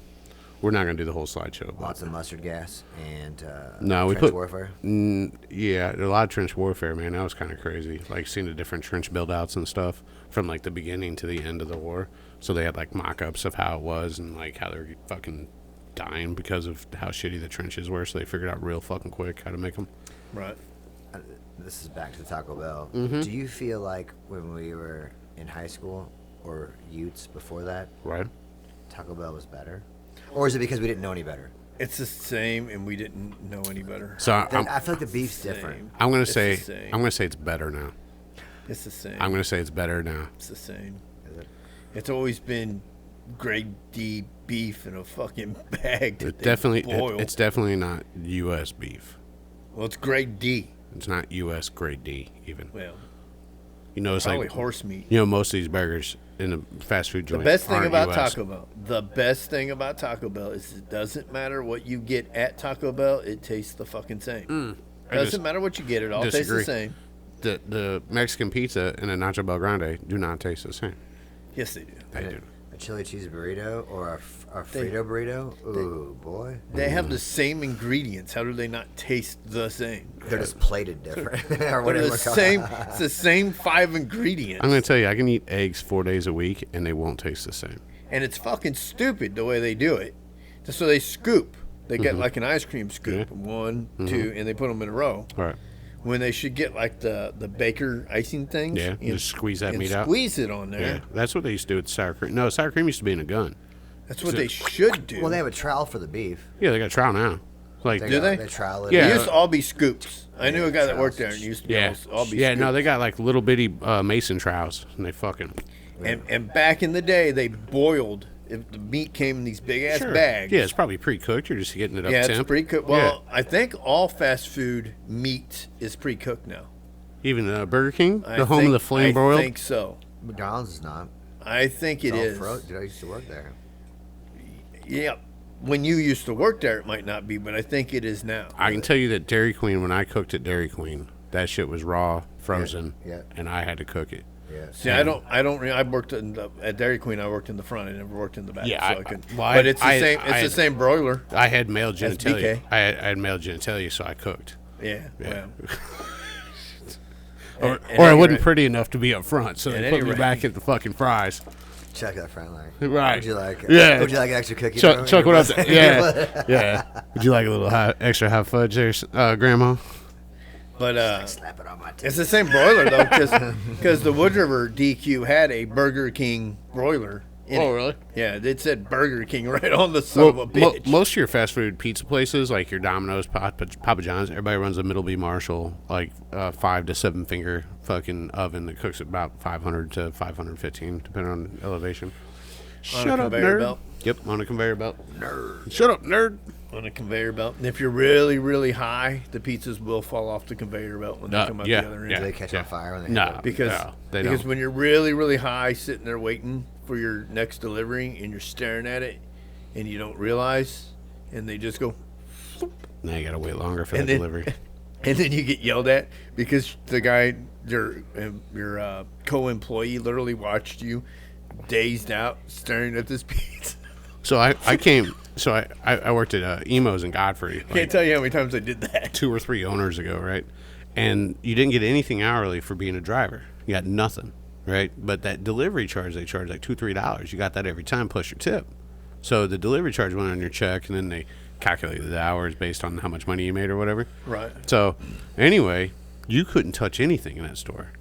We're not gonna do the whole slideshow. But Lots of mustard gas and no, we trench put warfare. Yeah, a lot of trench warfare, man. That was kind of crazy. Like seeing the different trench build outs and stuff from like the beginning to the end of the war. So they had like mock-ups of how it was and like how they're fucking dying because of how shitty the trenches were. So they figured out real fucking quick how to make them. Right. This is back to the Taco Bell. Mm-hmm. Do you feel like when we were in high school or youths before that, Right. Taco Bell was better? Or is it because we didn't know any better? It's the same, and we didn't know any better. So I feel like the beef's different. I'm gonna It's say the same. it's better now. It's the same. I'm gonna say it's better now. It's the same. Is it? It's always been grade D beef in a fucking bag that they Definitely, boil. it's definitely not U.S. beef. Well, it's grade D. It's not U.S. grade D even. Well, You know, it's probably like horse meat. you know most of these burgers in the fast food The joints. best thing aren't about US. Taco Bell, is it doesn't matter what you get at Taco Bell, it tastes the fucking same. I Doesn't just matter what you get, it all tastes disagree. the same. The Mexican pizza and a Nacho Bel Grande do not taste the same. Yes, they do. They do. A chili cheese burrito or a Frito burrito? Ooh, boy. They have the same ingredients. How do they not taste the same? They're just plated different. Or But whatever it's it's the called. same. It's the same 5 ingredients, I'm gonna tell you, I can eat eggs 4 days a week and they won't taste the same. and it's fucking stupid the way they do it. Just so they scoop. They get like an ice cream scoop, Yeah. 1, 2, and they put them in a row. All right. When they should get like the baker icing things. Yeah, and- just squeeze that and meat out. Squeeze it on there. Yeah, that's what they used to do with sour cream. No, sour cream used to be in a gun. That's what they should do. Well, they have a trowel for the beef. Yeah, they got trial now. Like, Do they? They trowel it. Yeah. It in. used to all be scoops. I knew a guy that worked there and Trousers. used to be yeah, all be yeah. scoops. No, they got like little bitty mason trowels, and they fucking And back in the day, they boiled. If the meat came in these big ass Sure. bags. Yeah, it's probably pre-cooked. You're just getting it up Yeah, temp. it's pre-cooked. Well, I think all fast food meat is pre-cooked now. Even Burger King, I the home of think- the flame broiled. I think so. McDonald's is not. I think it It's all is. frozen. Dude, I used to work there. Yeah. When you used to work there, it might not be, but I think it is now. I can tell you that Dairy Queen, when I cooked at Dairy Queen, that shit was raw, frozen, Yeah. and I had to cook it. Yeah. See, I worked at Dairy Queen. I worked in the front. I never worked in the back. Yeah, so I couldn't. well, but I- it's the I- same. I It's the had- same broiler. I had male genitalia. BK. I had male genitalia, so I cooked. Yeah. Yeah. Well, Or, at or I any wasn't rate- pretty enough to be up front, so At they any put me rate. back at the fucking fries. Check that front line. Right. Would you like? Yeah. Would you like an extra cookie? Chuck, dough? Chuck, what up? Yeah, yeah. Would you like a little extra hot fudge there, Grandma? But Slap it on my tip. it's the same broiler though, because the Wood River DQ had a Burger King broiler. In it. really? Yeah, it said Burger King right on the son of a bitch. Most of your fast food pizza places, like your Domino's, Papa John's, everybody runs a Middleby Marshall, like 5 to 7 finger fucking oven that cooks at about 500 to 515, depending on elevation. On a conveyor belt. Yep, on a conveyor belt. Nerd. Shut up, nerd. On a conveyor belt. And if you're really, really high, the pizzas will fall off the conveyor belt when they come out yeah, the other end. yeah. Do they catch on fire when they hit Nah, it? Because no, they because don't. when you're really, really high, sitting there waiting for your next delivery, and you're staring at it, and you don't realize, and they just go, Now you gotta wait longer for and the then, delivery. and then you get yelled at because the guy, your co-employee, literally watched you dazed out, staring at this pizza. So I worked at Emo's in Godfrey. Can't Like, tell you how many times I did that. 2 or 3 owners ago, right? And you didn't get anything hourly for being a driver. You got nothing, right? But that delivery charge, they charge like $2-3. You got that every time plus your tip. So the delivery charge went on your check, and then they calculated the hours based on how much money you made or whatever. Right. So anyway, you couldn't touch anything in that store.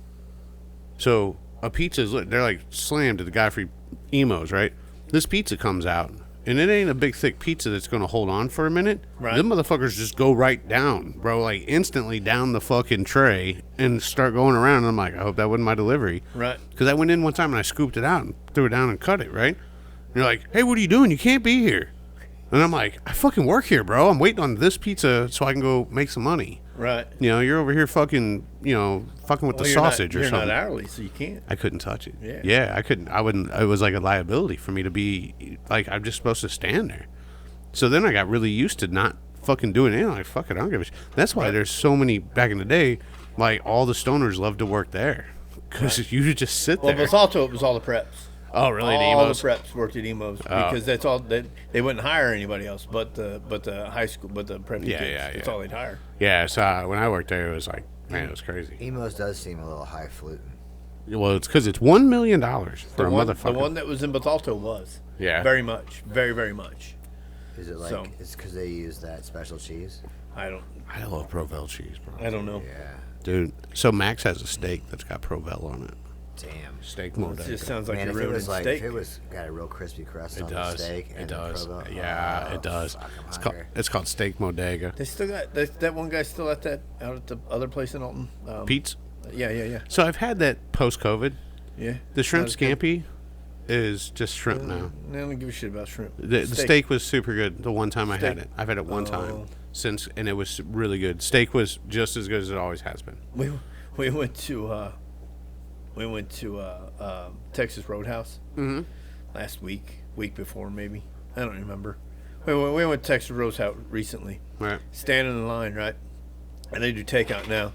So a pizza's they're like slammed to the Godfrey Emo's, right? This pizza comes out, and it ain't a big thick pizza that's going to hold on for a minute. Right. Them motherfuckers just go right down, bro, like instantly down the fucking tray and start going around. And I'm like, I hope that wasn't my delivery. Right. Because I went in one time and I scooped it out and threw it down and cut it, right? And you're like, hey, what are you doing? You can't be here. And I'm like, I fucking work here, bro. I'm waiting on this pizza so I can go make some money. Right. You know, you're over here fucking, fucking with the sausage or something. You're not hourly, so you can't. I couldn't touch it. Yeah. Yeah, I couldn't. I wouldn't. It was like a liability for me to be, like, I'm just supposed to stand there. So then I got really used to not fucking doing anything. Like, fuck it, I don't give a shit. That's why there's so many, back in the day, like, all the stoners loved to work there. Because you would just sit there. Well, Basalto, it was all the preps. Oh, really? All Emos? the preps worked at Emos because that's all that they wouldn't hire anybody else but the high school, but the preppy Yeah, kids. yeah, That's yeah. all they'd hire. Yeah, so when I worked there, it was like, man, it was crazy. Emos does seem a little highfalutin. Well, it's because it's $1 million for a motherfucker. The one that was in Basalto was. Yeah. Very much. Very, very much. Is it like So- it's because they use that special cheese? I love Provel cheese, bro. don't know. Yeah. Dude, so Max has a steak that's got Provel on it. Damn. Steak It Modega. just sounds like Man, you're if it ruining was like steak. if it was got a real crispy crust It on does. the steak It and does. the provolone. Yeah, Oh, it does. fuck, I'm It's called, hungry. it's called Steak Modega. They still got that one guy still at that out at the other place in Alton. Pete's. Yeah. So I've had that post-COVID. Yeah. The shrimp Not as good. scampi is just shrimp now. I don't give a shit about shrimp. The steak was super good the one time I had Steak. it. I've had it one Oh. time since, and it was really good. Steak was just as good as it always has been. We went to Texas Roadhouse last week before maybe. I don't remember. We went to Texas Roadhouse recently. Right. Standing in line, right? And they do takeout now,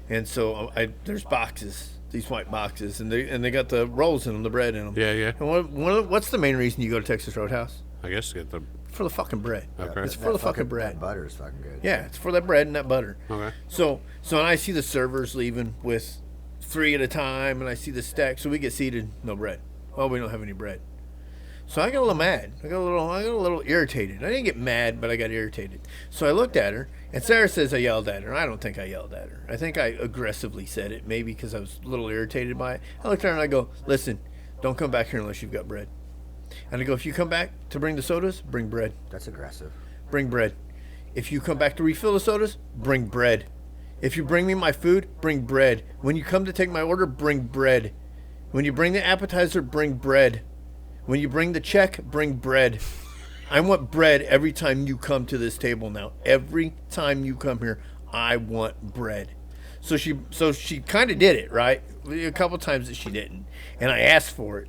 and so there's boxes, these white boxes, and they got the rolls in them, the bread in them. Yeah, yeah. And what's the main reason you go to Texas Roadhouse? I guess get the. For the fucking bread. Okay. It's for the fucking bread. That butter is fucking good. Yeah, it's for that bread and that butter. Okay. So when I see the servers leaving with 3 at a time, and I see the stack, so we get seated, no bread. Oh, we don't have any bread. So I got a little mad. I got a little irritated. I didn't get mad, but I got irritated. So I looked at her, and Sarah says I yelled at her. I don't think I yelled at her. I think I aggressively said it, maybe because I was a little irritated by it. I looked at her and I go, listen, don't come back here unless you've got bread. And I go, if you come back to bring the sodas, bring bread. That's aggressive. Bring bread. If you come back to refill the sodas, bring bread. If you bring me my food, bring bread. When you come to take my order, bring bread. When you bring the appetizer, bring bread. When you bring the check, bring bread. I want bread every time you come to this table now. Every time you come here, I want bread. So she kind of did it, right? A couple times that she didn't. And I asked for it.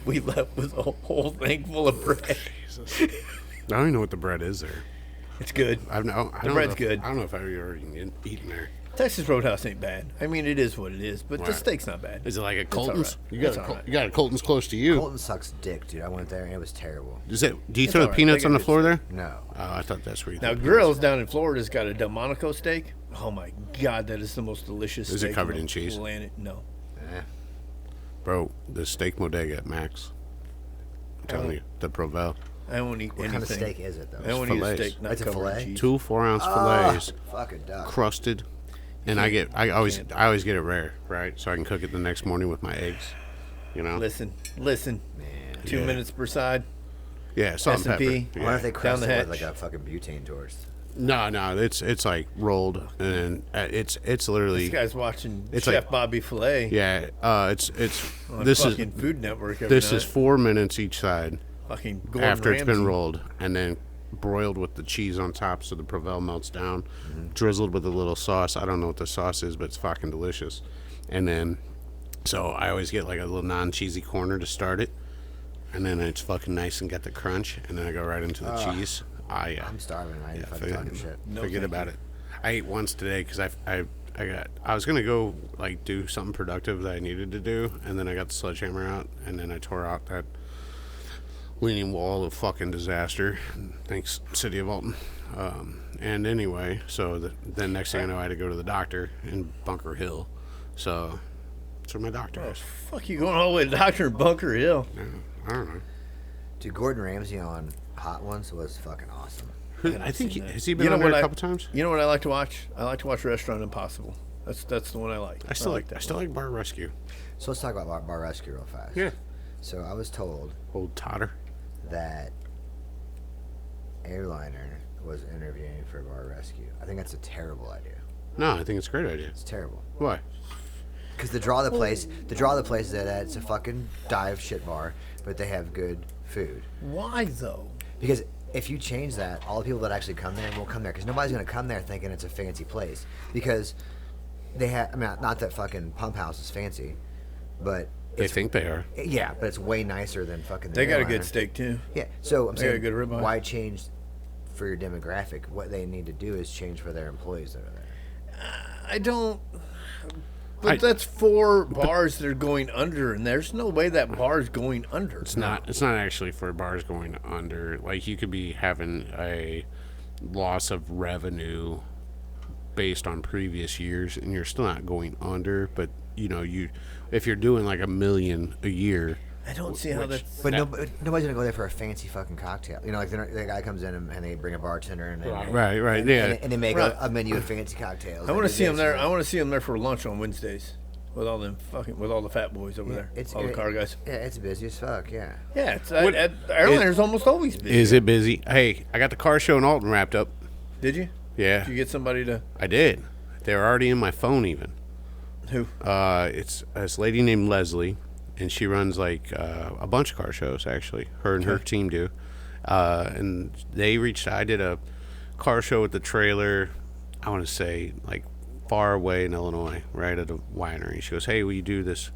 We left with a whole thing full of bread. Jesus. I don't even know what the bread is there. It's good. I don't bread's know if, good. I don't know if I've ever eaten there. Texas Roadhouse ain't bad. I mean, it is what it is, but the Right. steak's not bad. Is it like a all Colton's? right. You It's got all right. you got a Colton's close to you. Colton sucks dick, dude. I went there and it was terrible. Do you It's throw all the right. peanuts They on got the good floor there? No. Oh, I thought that's where you Now, threw the Grills down in Florida's got a Delmonico steak. Oh my God, that is the most delicious Is it steak covered on in the cheese? planet. No. Eh. Bro, the steak Modega at Max. I'm telling you, the Provel. I won't eat What anything. kind of steak is it I though? won't eat a fillets. steak not It's a covered in fillet? cheese. 2 4-ounce Ah, fillets, fucking duck. crusted, and I always get it rare, right? So I can cook it the next morning with my eggs. You know? Listen. Man. 2 Yeah. minutes per side. Yeah, salt and S&P. pepper. I wonder if they Yeah. crust the it with hatch. like a fucking butane torch. No, it's like rolled, and it's literally This guy's watching It's Chef like- Bobby Filet yeah. It's on this is fucking Food Network every this night. is 4 minutes each side fucking Gordon after it's been Ramsay. rolled, and then broiled with the cheese on top so the Provel melts down, drizzled with a little sauce. I don't know what the sauce is, but it's fucking delicious. And then, so I always get like a little non-cheesy corner to start it, and then it's fucking nice and got the crunch, and then I go right into the cheese. I'm starving. I ain't fucking talking shit. No, Forget thank about you. it. I ate once today because I was gonna go like do something productive that I needed to do, and then I got the sledgehammer out, and then I tore out that leaning wall of fucking disaster. Thanks, City of Alton. And anyway, so then next thing I know, I had to go to the doctor in Bunker Hill. So that's where my doctor Oh, is. fuck you going all the way to Dr. Bunker Hill. Yeah, I don't know. Dude, Gordon Ramsay on Hot Ones was fucking awesome. I think seen that. has he been You know on there what a couple times? You know what I like to watch? I like to watch Restaurant Impossible. That's the one I like. I still like I that. still like Bar Rescue. So let's talk about Bar Rescue real fast. Yeah. So I was told Old Totter. that airliner was interviewing for bar rescue. I think that's a terrible idea. No, I think it's a great idea. It's terrible. Why? Because the draw of the place is that it's a fucking dive shit bar, but they have good food. Why though? Because if you change that, all the people that actually come there won't come there. Because nobody's gonna come there thinking it's a fancy place. Because they have, I mean, not that fucking Pump House is fancy, but They think they are. yeah, but it's way nicer than fucking. They got a airliner. good steak too. Yeah, so I'm They got a saying, good ribeye. why change for your demographic? What they need to do is change for their employees that are there. I don't. But that's 4 bars that are going under, and there's no way that bar is going under. It's not actually for bars going under. Like, you could be having a loss of revenue based on previous years, and you're still not going under. But if you're doing like $1 million a year, I don't see how that's. But nobody's gonna go there for a fancy fucking cocktail. You know, like the guy comes in and they bring a bartender and right, yeah. and they make Right. a menu of fancy cocktails. I want to Like, see them there. it's- I want to see them there for lunch on Wednesdays, with all the fat boys over there, all the car guys. Yeah, it's busy as fuck. Yeah. Yeah, it's airliner's almost always busy. Is it busy? Hey, I got the car show in Alton wrapped up. Did you? Yeah, Did you get somebody to I did. They're already in my phone even. who? It's this lady named Leslie, and she runs like a bunch of car shows actually. Her and her team do, and they reached. I did a car show with the trailer. I want to say like far away in Illinois, right at a winery. She goes, "Hey, will you do this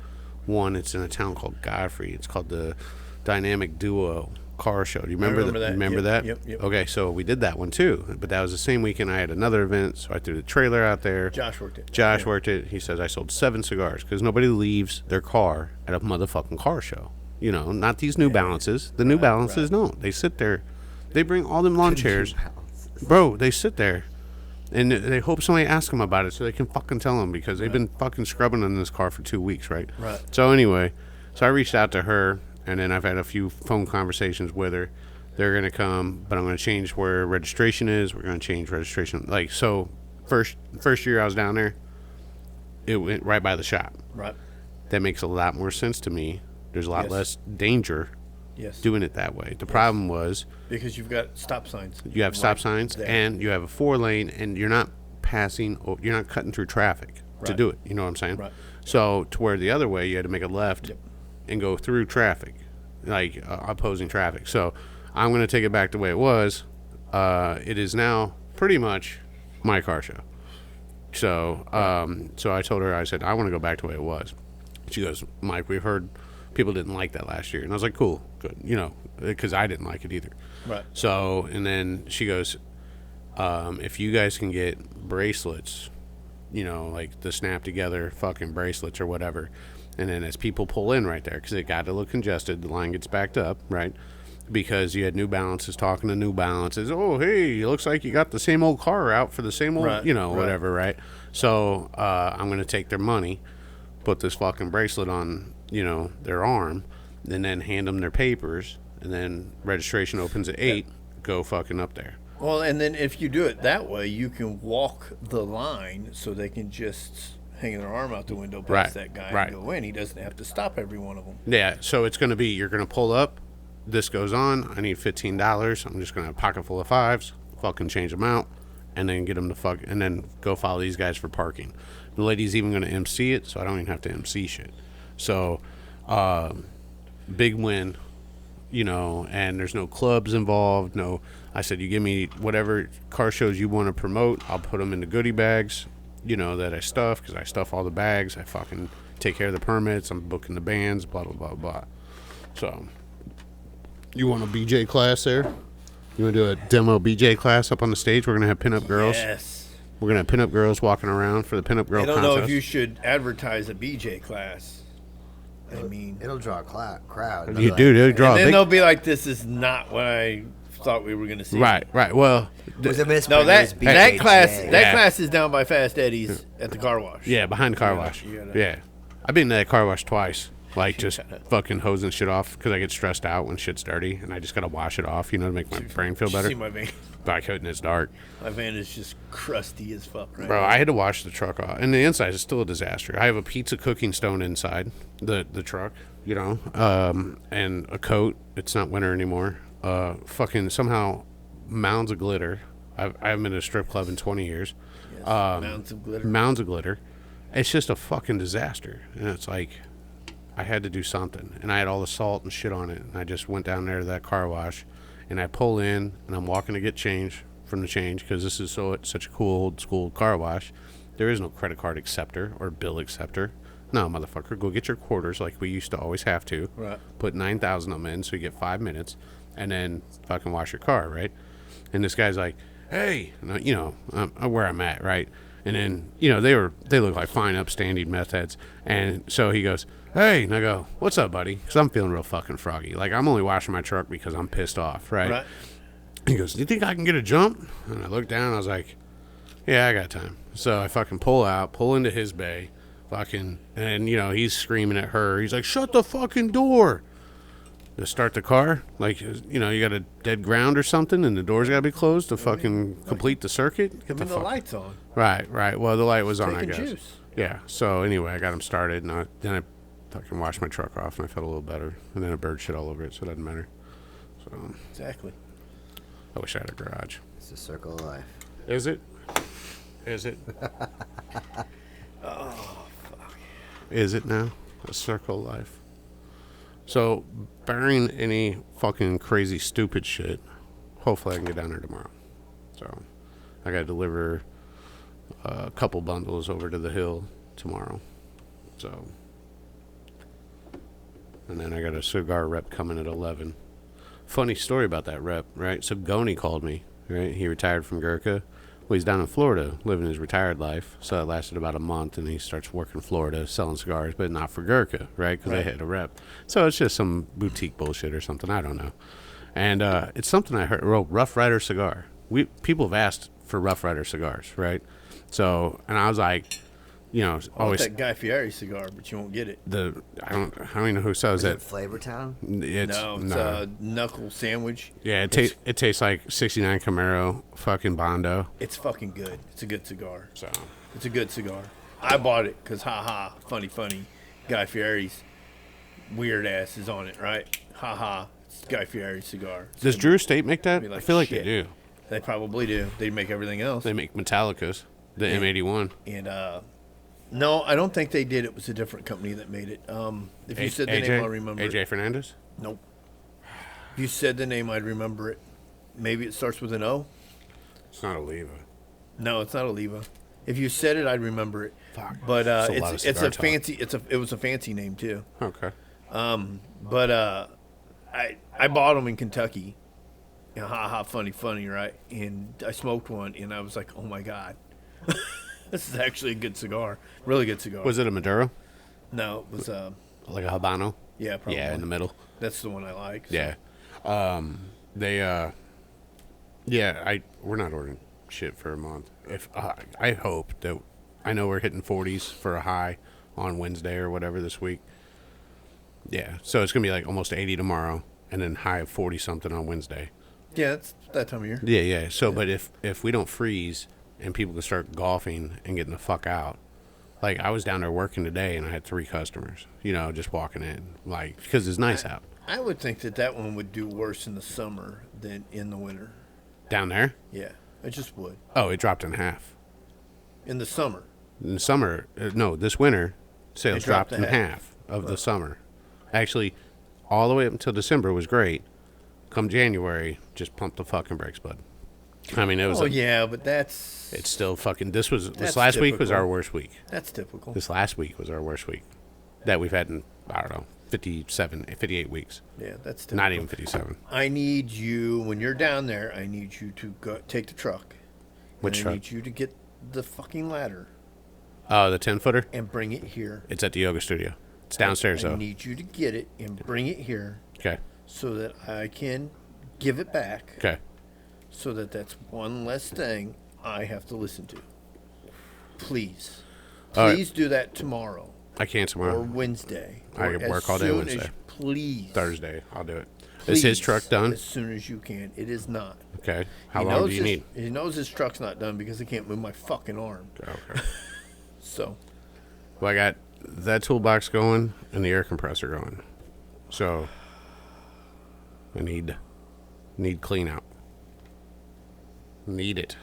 one? It's in a town called Godfrey. It's called the Dynamic Duo Car Show. Do you remember remember that. Remember Yep, that? yep. Okay, so we did that one too, but that was the same weekend I had another event. So I threw the trailer out there. Josh worked it. Josh Yeah. worked it. He says I sold 7 cigars because nobody leaves their car at a motherfucking car show. Not these New Balances. The New Balances don't. They sit there. They bring all them lawn chairs. Bro, they sit there. And they hope somebody asks them about it so they can fucking tell them because they've been fucking scrubbing in this car for 2 weeks, right? Right. So anyway, I reached out to her, and then I've had a few phone conversations with her. They're going to come, but I'm going to change where registration is. We're going to change registration. Like, so first year I was down there, it went right by the shop. Right. That makes a lot more sense to me. There's a lot Yes. less danger Yes. doing it that way. The problem was Because you've got stop signs. you have stop right signs there. and you have a 4-lane, and you're not passing, you're not cutting through traffic to Right. do it. You know what I'm saying? Right. So to where the other way, you had to make a left Yep. and go through traffic, like opposing traffic. So I'm going to take it back the way it was. It is now pretty much my car show. So, so I told her, I said, I want to go back to the way it was. She goes, Mike, we've heard people didn't like that last year. And I was like, cool, good. Because I didn't like it either. Right. So, and then she goes, if you guys can get bracelets, like the snap together fucking bracelets or whatever, and then as people pull in right there, because it got a little congested, the line gets backed up, right? Because you had New Balances talking to New Balances. Oh, hey, it looks like you got the same old car out for the same old, Right, whatever, right? So I'm going to take their money, put this fucking bracelet on, their arm, and then hand them their papers, and then registration opens at 8, go fucking up there. Well, and then if you do it that way, you can walk the line so they can just hang their arm out the window past Right, that guy right. and go in. He doesn't have to stop every one of them. Yeah, so it's going to be, you're going to pull up, this goes on, I need $15, I'm just going to have a pocket full of 5s, fucking change them out, and then get them to and then go follow these guys for parking. The lady's even going to MC it, so I don't even have to MC shit. So, big win, and there's no clubs involved, no, I said, you give me whatever car shows you want to promote, I'll put them in the goodie bags, that I stuff, because I stuff all the bags, I fucking take care of the permits, I'm booking the bands, blah, blah, blah, blah. So, you want a BJ class there? You want to do a demo BJ class up on the stage? We're going to have pinup girls. Yes. We're going to have pinup girls walking around for the pinup girl I don't contest. know if you should advertise a BJ class. I mean, It'll draw a crowd. You do, it'll draw and a then big... they'll be like, "This is not what I thought we were going to see." Right. Well, Was it Miss No, Prince? that class BHJ? that Yeah. class is down by Fast Eddie's at the car wash. yeah, behind the car You gotta- wash. you gotta- Yeah. I've been to that car wash twice. Like, just gotta- fucking hosing shit off because I get stressed out when shit's dirty, and I just got to wash it off, to make my brain feel Did you better. see my van? But I couldn't, it's dark. My van is just crusty as fuck. Right Bro, now. I had to wash the truck off, and the inside is still a disaster. I have a pizza cooking stone inside the truck, and a coat. It's not winter anymore. Fucking somehow mounds of glitter. I haven't been to a strip club in 20 years. Yes, mounds of glitter. Mounds of glitter. It's just a fucking disaster. And it's like, I had to do something. And I had all the salt and shit on it. And I just went down there to that car wash. And I pull in, and I'm walking to get change from the change, because this is such a cool old school car wash. There is no credit card acceptor or bill acceptor. No, motherfucker, go get your quarters like we used to always have to. Right. Put 9,000 of them in so you get 5 minutes, and then fucking wash your car, right? And this guy's like, hey, and where I'm at, right? And then, they look like fine, upstanding meth heads. And so he goes, hey, and I go, what's up, buddy? Because I'm feeling real fucking froggy. Like, I'm only washing my truck because I'm pissed off, right? He goes, do you think I can get a jump? And I looked down, I was like, yeah, I got time. So I fucking pull into his bay, and he's screaming at her. He's like, shut the fucking door. To start the car, like, you got a dead ground or something, and the door's got to be closed to fucking complete the circuit. Get the lights on. Right. Well, the light was on, I guess. Juice. Yeah. So anyway, I got him started, and then I fucking washed my truck off, and I felt a little better. And then a bird shit all over it, so it doesn't matter. So exactly. I wish I had a garage. It's the circle of life. Is it? Is it? Oh, fuck. Is it now? A circle of life. So, barring any fucking crazy stupid shit, hopefully I can get down there tomorrow. So, I got to deliver a couple bundles over to the hill tomorrow. So, and then I got a cigar rep coming at 11. Funny story about that rep, right? So, Goni called me, right? He retired from Gurkha. Well, he's down in Florida living his retired life. So it lasted about a month, and he starts working in Florida selling cigars, but not for Gurkha, right? Because they had a rep. So it's just some boutique bullshit or something. I don't know. And it's something I heard. Well, Rough Rider cigar. People have asked for Rough Rider cigars, right? So, and I was like, always that Guy Fieri cigar, but you won't get it. I don't even know who sells Is it. it Flavor Town? It's a knuckle sandwich. Yeah, it tastes like 69 Camaro fucking Bondo. It's fucking good. It's a good cigar. So it's a good cigar. I bought it because funny, Guy Fieri's weird ass is on it, right? It's Guy Fieri cigar. Does Drew Estate make that? Like I feel like shit. they do. They probably do. They make everything else. They make Metallicas, the M81. And no, I don't think they did. It was a different company that made it. If you said the name, I'll remember it. AJ Fernandez? Nope. If you said the name, I'd remember it. Maybe it starts with an O. It's not Oliva. No, it's not Oliva. If you said it, I'd remember it. Fuck. But It's a fancy. It was a fancy name too. Okay. But I bought them in Kentucky. Funny, right? And I smoked one, and I was like, oh my god, this is actually a good cigar. Really good cigar. Was it a Maduro? No, it was Like a Habano? yeah, probably. Yeah, in the middle. That's the one I like. So. Yeah. We're not ordering shit for a month. If I hope that, I know we're hitting 40s for a high on Wednesday or whatever this week. Yeah, so it's gonna be like almost 80 tomorrow, and then high of 40 something on Wednesday. Yeah, it's that time of year. Yeah. So, but if we don't freeze and people can start golfing and getting the fuck out, like I was down there working today and I had 3 customers, just walking in, like, because it's nice out. I would think that one would do worse in the summer than in the winter. Down there? Yeah, it just would. Oh, it dropped in half. In the summer. In the summer, no, this winter, sales It dropped dropped in to half of the summer. Actually, all the way up until December was great. Come January, just pump the fucking brakes, bud. I mean, it was. Oh yeah, but that's. It's still fucking. This That's last week was typical. our worst week. That's typical. This last week was our worst week that we've had in, I don't know, 58 weeks. Yeah, that's typical. Not even 57. I need you when you're down there. I need you to go take the truck. Which and truck? I need you to get the fucking ladder Oh, the 10-footer? and bring it here. It's at the yoga studio. It's downstairs, I though. need you to get it and bring it here Okay. so that I can give it back. Okay. So that's one less thing I have to listen to. Please. All right. Please do that tomorrow I can't or tomorrow. Wednesday. I or can work as all day soon Wednesday. as- please. Thursday, I'll do it. Please, Is his truck done? As soon as you can. It is not. Okay. How He long knows do you his- need? He knows his truck's not done because I can't move my fucking arm. Okay. So, Well, I got that toolbox going and the air compressor going. So I need clean out. Need it.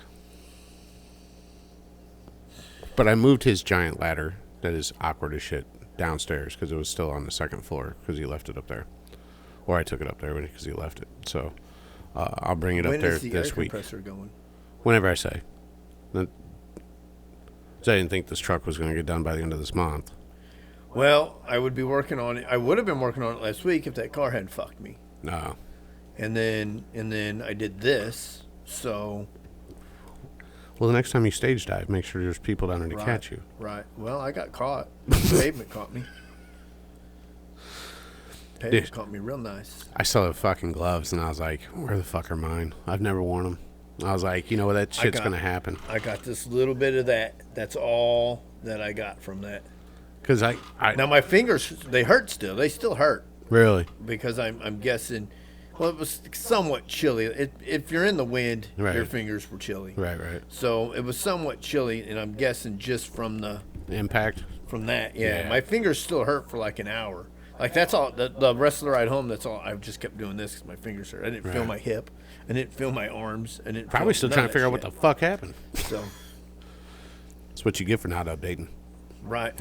But I moved his giant ladder that is awkward as shit downstairs because it was still on the second floor because he left it up there. Or I took it up there because he left it. So I'll bring it up there this week. When is the air compressor going? Whenever I say. So I didn't think this truck was going to get done by the end of this month. Well, I would be working on it. I would have been working on it last week if that car hadn't fucked me. No. And then I did this. So. Well, the next time you stage dive, make sure there's people down there to catch you. Right. Well, I got caught. Pavement caught me. Pavement caught me real nice. I still have fucking gloves, and I was like, where the fuck are mine? I've never worn them. I was like, you know what, that shit's going to happen. I got this little bit of that. That's all that I got from that. Because I now my fingers, they hurt still. They still hurt. Really? Because I'm guessing, well, it was somewhat chilly. If you're in the wind, your fingers were chilly. Right. So it was somewhat chilly, and I'm guessing just from the impact. From that, yeah. My fingers still hurt for like an hour. Like, that's all. The rest of the ride home, that's all. I just kept doing this because my fingers hurt. I didn't feel my hip. I didn't feel my arms. I didn't probably still trying to figure out what the fuck happened. So that's what you get for not updating. Right.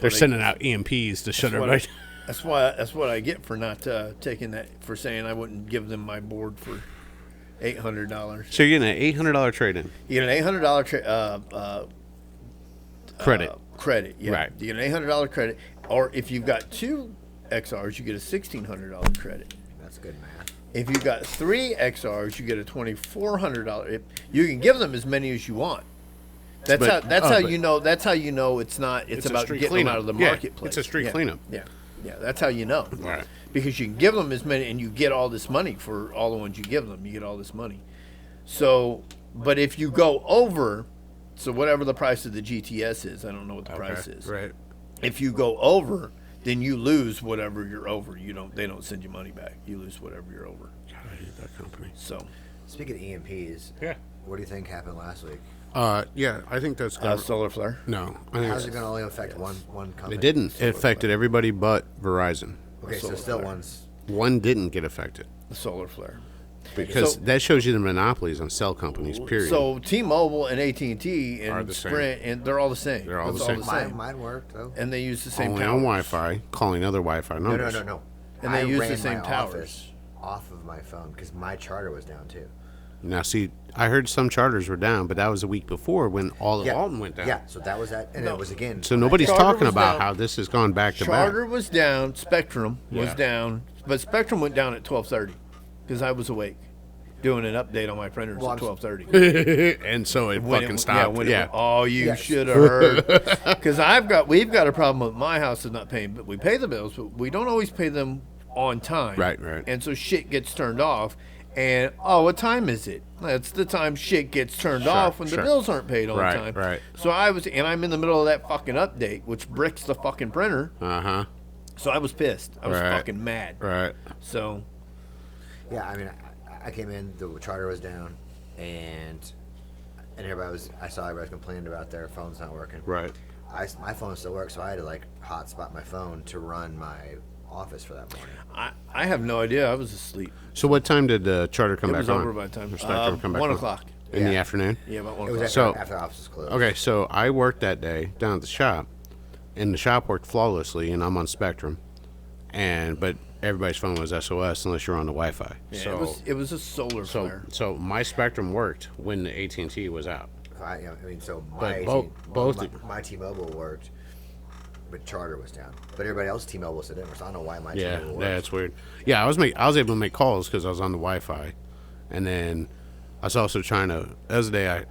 They're sending out EMPs to shut everybody. That's what I get for not taking that, for saying I wouldn't give them my board for $800. So you're getting an $800 trade-in. You get an $800 credit. Yeah. Right. You get an $800 credit, or if you've got 2 XRs, you get a $1,600 credit. That's good math. If you've got 3 XRs, you get a $2,400. You can give them as many as you want. That's how you know. That's how you know it's not. It's about getting them out of the marketplace. It's a street cleanup. Yeah. That's how you know. Right. Because you can give them as many, and you get all this money for all the ones you give them. You get all this money. So, but if you go over, so whatever the price of the GTS is, I don't know what the price is. Right. If you go over, then you lose whatever you're over. They don't send you money back. You lose whatever you're over. God, I hate that company. So, speaking of EMPs, what do you think happened last week? Yeah, I think that's solar flare. No, I think how's it going to only affect one company? It didn't. It affected everybody but Verizon. Okay, so still one didn't get affected. The solar flare. Because that shows you the monopolies on cell companies, period. So T-Mobile and AT&T and Sprint, and they're all the same. They're all the same. Mine worked, though. And they use the same Only towers. on Wi-Fi, calling other Wi-Fi numbers. No. And they use the same towers. Off of my phone because my charter was down, too. Now, see, I heard some charters were down, but that was a week before when all of Alton went down. Yeah, so that was that, and it was again. So nobody's talking about how this has gone back to back. Charter was down, Spectrum was down, but Spectrum went down at 12:30 because I was awake doing an update on my printers at 12:30. And so it fucking stopped. You should have heard. Because we've got a problem with my house is not paying, but we pay the bills, but we don't always pay them on time. Right. And so shit gets turned off. And, what time is it? That's the time shit gets turned off when the bills aren't paid on time. Right. So I'm in the middle of that fucking update, which bricks the fucking printer. Uh-huh. So I was pissed. I was fucking mad. Right. So. Yeah, I mean, I came in, the charter was down, and I saw everybody complaining about their phones not working. Right. My phone still works, so I had to, hotspot my phone to run my office for that morning. I have no idea. I was asleep. So what time did the charter come back on? It was over by the time. Spectrum come back 1 on? o'clock. In the afternoon? Yeah, about 1 It was o'clock. after the office was closed. Okay, so I worked that day down at the shop, and the shop worked flawlessly, and I'm on Spectrum, but everybody's phone was SOS unless you're on the Wi-Fi. Yeah, so it was a solar flare. So my Spectrum worked when the AT&T was out. My T-Mobile worked, but charter was down. But everybody else T-Mobile said it. So I don't know why my T-Mobile worked. Yeah, that's weird. Yeah, I was able to make calls because I was on the Wi-Fi, and then I was also trying to. That was the day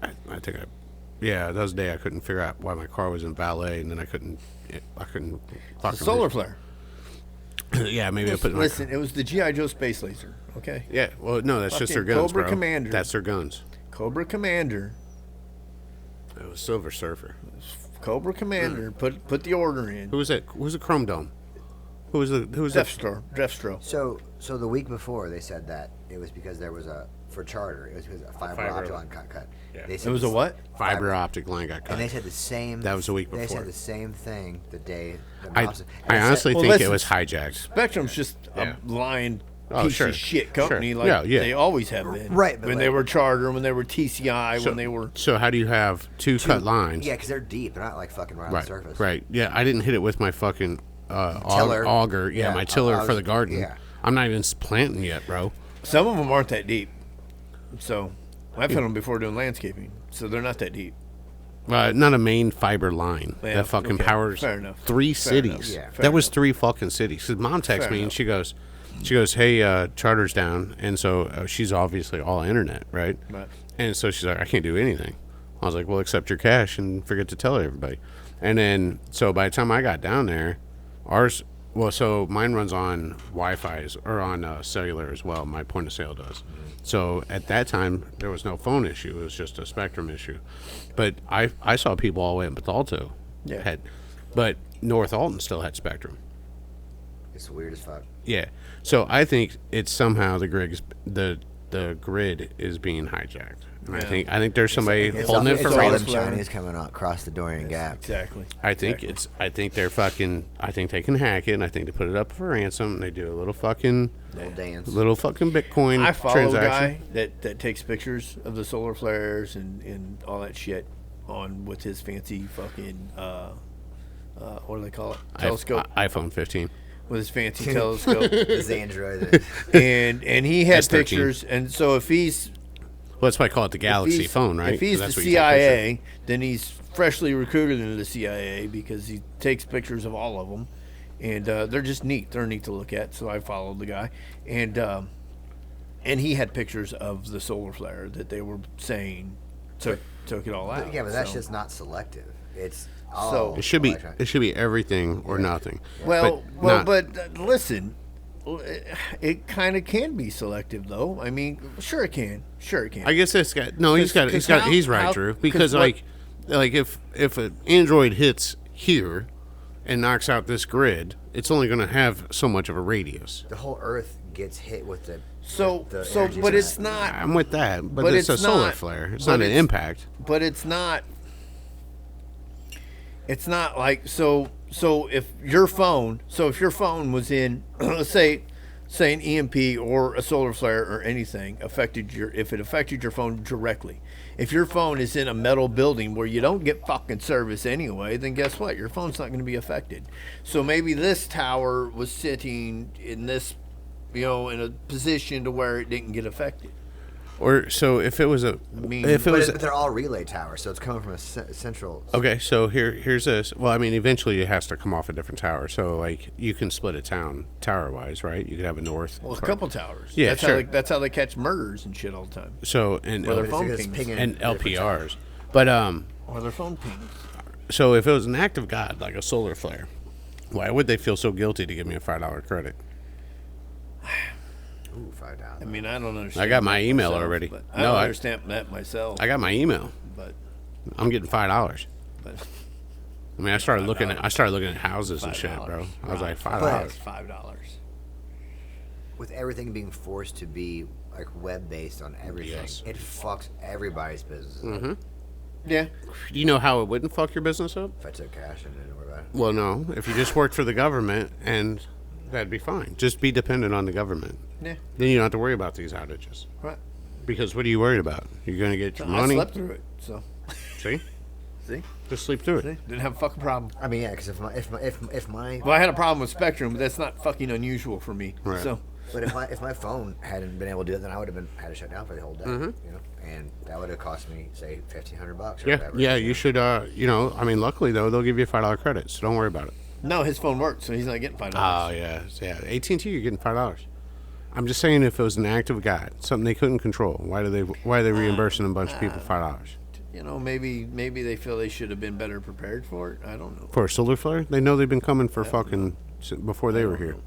that was the day I couldn't figure out why my car was in valet, and then I couldn't. Solar flare. Yeah, maybe I put. Listen, it was the GI Joe space laser. Okay. Yeah. Well, no, that's just their guns, Cobra bro. Commander. That's their guns. Cobra Commander. It was Silver Surfer. Cobra Commander. Put the order in. Who was that? Who was the Chrome Dome? Who was Deathstroke. So the week before they said that it was because there was for charter. It was because a fiber optic line got cut. Yeah. It was a what? Fiber optic line got cut. And they said the same. That was a week They before. said the same thing the day. I honestly think it was hijacked. Spectrum's just a line piece of shit company like they always have been. Right, but when they were Charter, when they were TCI, when they were. So how do you have two cut lines? Yeah, because they're deep. They're not like fucking right on the surface. Right. Yeah, I didn't hit it with my fucking tiller. auger. Yeah, my tiller for the garden. Yeah. I'm not even planting yet, bro. Some of them aren't that deep. So I've had them before doing landscaping, so they're not that deep. Not a main fiber line Yeah, that fucking powers fair enough. 3 Fair cities. enough. Yeah, That was 3 fucking cities. Cause Mom texts me and she goes, hey, Charter's down, and so she's obviously all internet, right? Right. And so she's like, I can't do anything. I was like, well, accept your cash and forget to tell everybody. And then so by the time I got down there, so mine runs on Wi-Fi or on cellular as well. My point of sale does. So at that time, there was no phone issue. It was just a spectrum issue. But I saw people all the way in Bethalto but North Alton still had spectrum. It's weird as fuck. Yeah. So I think it's somehow the grid is being hijacked. And I think there's somebody holding it for all ransom. them Chinese coming across the Dorian Gap. Exactly. I think they can hack it, and I think they put it up for ransom, and they do a little fucking Bitcoin I follow transaction. a guy that takes pictures of the solar flares and all that shit with his fancy fucking what do they call it? Telescope. iPhone 15. With his fancy telescope. His Android. and he had S13. pictures, and so if he's Well, that's why I call it the Galaxy phone, right? If he's the CIA, then he's freshly recruited into the CIA because he takes pictures of all of them, and they're just neat. They're neat to look at. So I followed the guy, and he had pictures of the solar flare that they were saying took it all out. Yeah, but that's just not selective. It's all So- It should be everything or nothing. Well, not- but listen, it kind of can be selective, though. I mean, sure it can. I guess this guy. No, he's right, Drew. Because like if an Android hits here and knocks out this grid, it's only going to have so much of a radius. the whole Earth gets hit with the energy but from it's that. not. I'm with that, but it's a solar flare. It's but not an impact. But it's not. It's not like so. So if your phone was in, let's say an EMP or a solar flare or anything if it affected your phone directly. If your phone is in a metal building where you don't get fucking service anyway, then guess what? Your phone's not going to be affected. So maybe this tower was sitting in this, in a position to where it didn't get affected. Or so if it was But they're all relay towers, so it's coming from a central. Okay, so here's this. Well, I mean, eventually it has to come off a different tower. So like you can split a tower-wise, right? You could have a north. Well, a couple towers. Yeah, sure. That's how they catch murders and shit all the time. So and Or their phone it's pings. pinging and different LPRs, but Or their phone pings. So if it was an act of God, like a solar flare, why would they feel so guilty to give me a $5 credit? Ooh, $5. I mean, I don't understand. I got my that email myself, already. but No, I don't I- understand that myself. I got my email. but I'm getting $5. but I mean, I started looking at houses and shit, $5. bro. I was like $5. That's $5. With everything being forced to be like web-based on everything, Yes. it fucks everybody's business. Mm-hmm. Yeah. You know how it wouldn't fuck your business up? If I took cash and didn't worry about it. Well, no. If you just worked for the government, and that'd be fine. Just be dependent on the government. Yeah. Then you don't have to worry about these outages. Right. Because what are you worried about? You're going to get your I money. slept through it, so See? see, Just sleep through it. didn't have a fucking problem. I mean, yeah, because if my Well, I had a problem with Spectrum, but that's not fucking unusual for me. Right. So but if my phone hadn't been able to do it, then I would have had to shut down for the whole day. And that would have cost me say $1,500 or Yeah, whatever. yeah. You should. I mean, luckily though, they'll give you a $5 credit, so don't worry about it. no, his phone worked, so he's not getting $5. Oh yeah. AT&T, you're getting $5. I'm just saying, if it was an act of God, something they couldn't control, why are they reimbursing a bunch of people $5 Maybe they feel they should have been better prepared for it. I don't know. for a solar flare? They know they've been coming for fucking before they were here.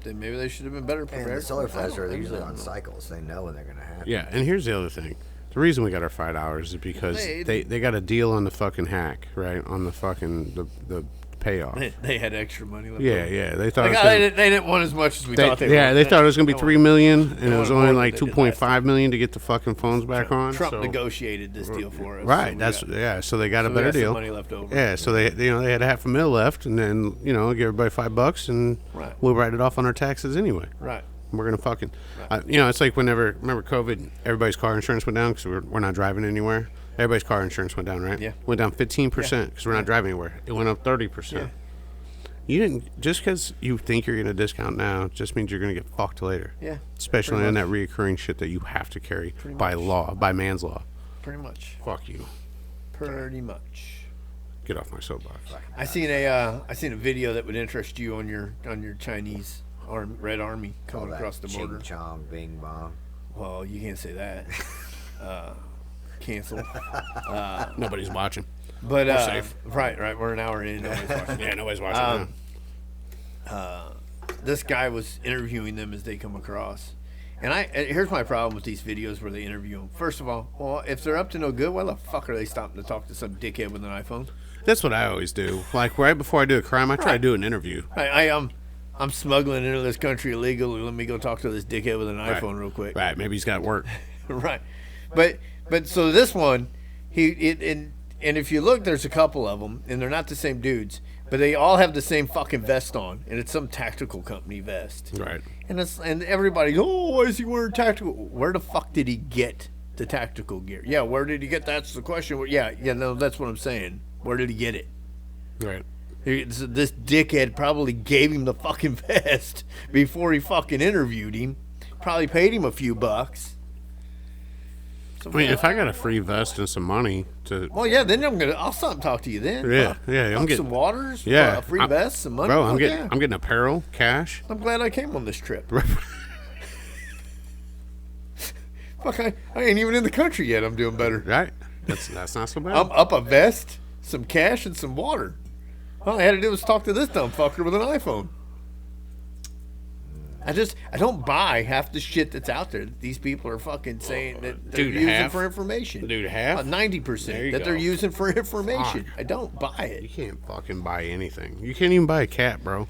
Then maybe they should have been better And prepared. the solar for it. I flares don't- are I usually don't on know. cycles. They know when they're going to happen. Yeah, and here's the other thing. The reason we got our $5 is because they got a deal on the fucking hack, right? On the fucking the payoff. They had extra money left. Yeah, over. yeah. They thought it Like, was they gonna, didn't want as much as we thought they yeah, would. they thought it was gonna be $3 million, and it was wanted only more like than they did last $2.5 million to get the fucking phones back on. Trump so. negotiated this deal for us. Right. so That's we got- yeah. So they got so a we better got some deal. money left over. Yeah. So they they had $500,000 left, and then give everybody $5, and Right. we'll write it off on our taxes anyway. Right. We're gonna fucking, it's like remember COVID, everybody's car insurance went down because we're not driving anywhere. Everybody's car insurance went down, right? Yeah. Went down 15% because we're not driving anywhere. It went up 30%. Yeah. You didn't, just because you think you're going to discount now just means you're going to get fucked later. Yeah. Especially in that reoccurring shit that you have to carry by law, by man's law. Pretty much. Fuck you. Pretty much. Get off my soapbox. I seen a video that would interest you on your Chinese Red Army coming across the border. Ching chong, bing bong. Well, you can't say that. Cancel. Nobody's watching. But we're safe. Right. We're an hour in. Nobody's watching. Yeah, nobody's watching. This guy was interviewing them as they come across, and here's my problem with these videos where they interview them. First of all, well, if they're up to no good, why the fuck are they stopping to talk to some dickhead with an iPhone? That's what I always do. Like right before I do a crime, I try to do an interview. I'm smuggling into this country illegally. Let me go talk to this dickhead with an iPhone real quick. Right, maybe he's got work. Right, but so this one, and if you look, there's a couple of them, and they're not the same dudes, but they all have the same fucking vest on, and it's some tactical company vest. Right. And everybody, why is he wearing tactical? Where the fuck did he get the tactical gear? Yeah, where did he get? That's the question. No, that's what I'm saying. Where did he get it? Right. This dickhead probably gave him the fucking vest before he fucking interviewed him. Probably paid him a few bucks. I mean, if I got a free vest and some money to... Well, yeah, then I'll stop and talk to you then. Yeah, I'm getting... some waters, yeah, a free vest, some money. Bro, I'm getting apparel, cash. I'm glad I came on this trip. Fuck, I ain't even in the country yet. I'm doing better. Right. That's not so bad. I'm up a vest, some cash, and some water. All I had to do was talk to this dumb fucker with an iPhone. I don't buy half the shit that's out there that these people are fucking saying that they're using for information. Dude, half? 90% that they're using for information. I don't buy it. You can't fucking buy anything. You can't even buy a cat, bro.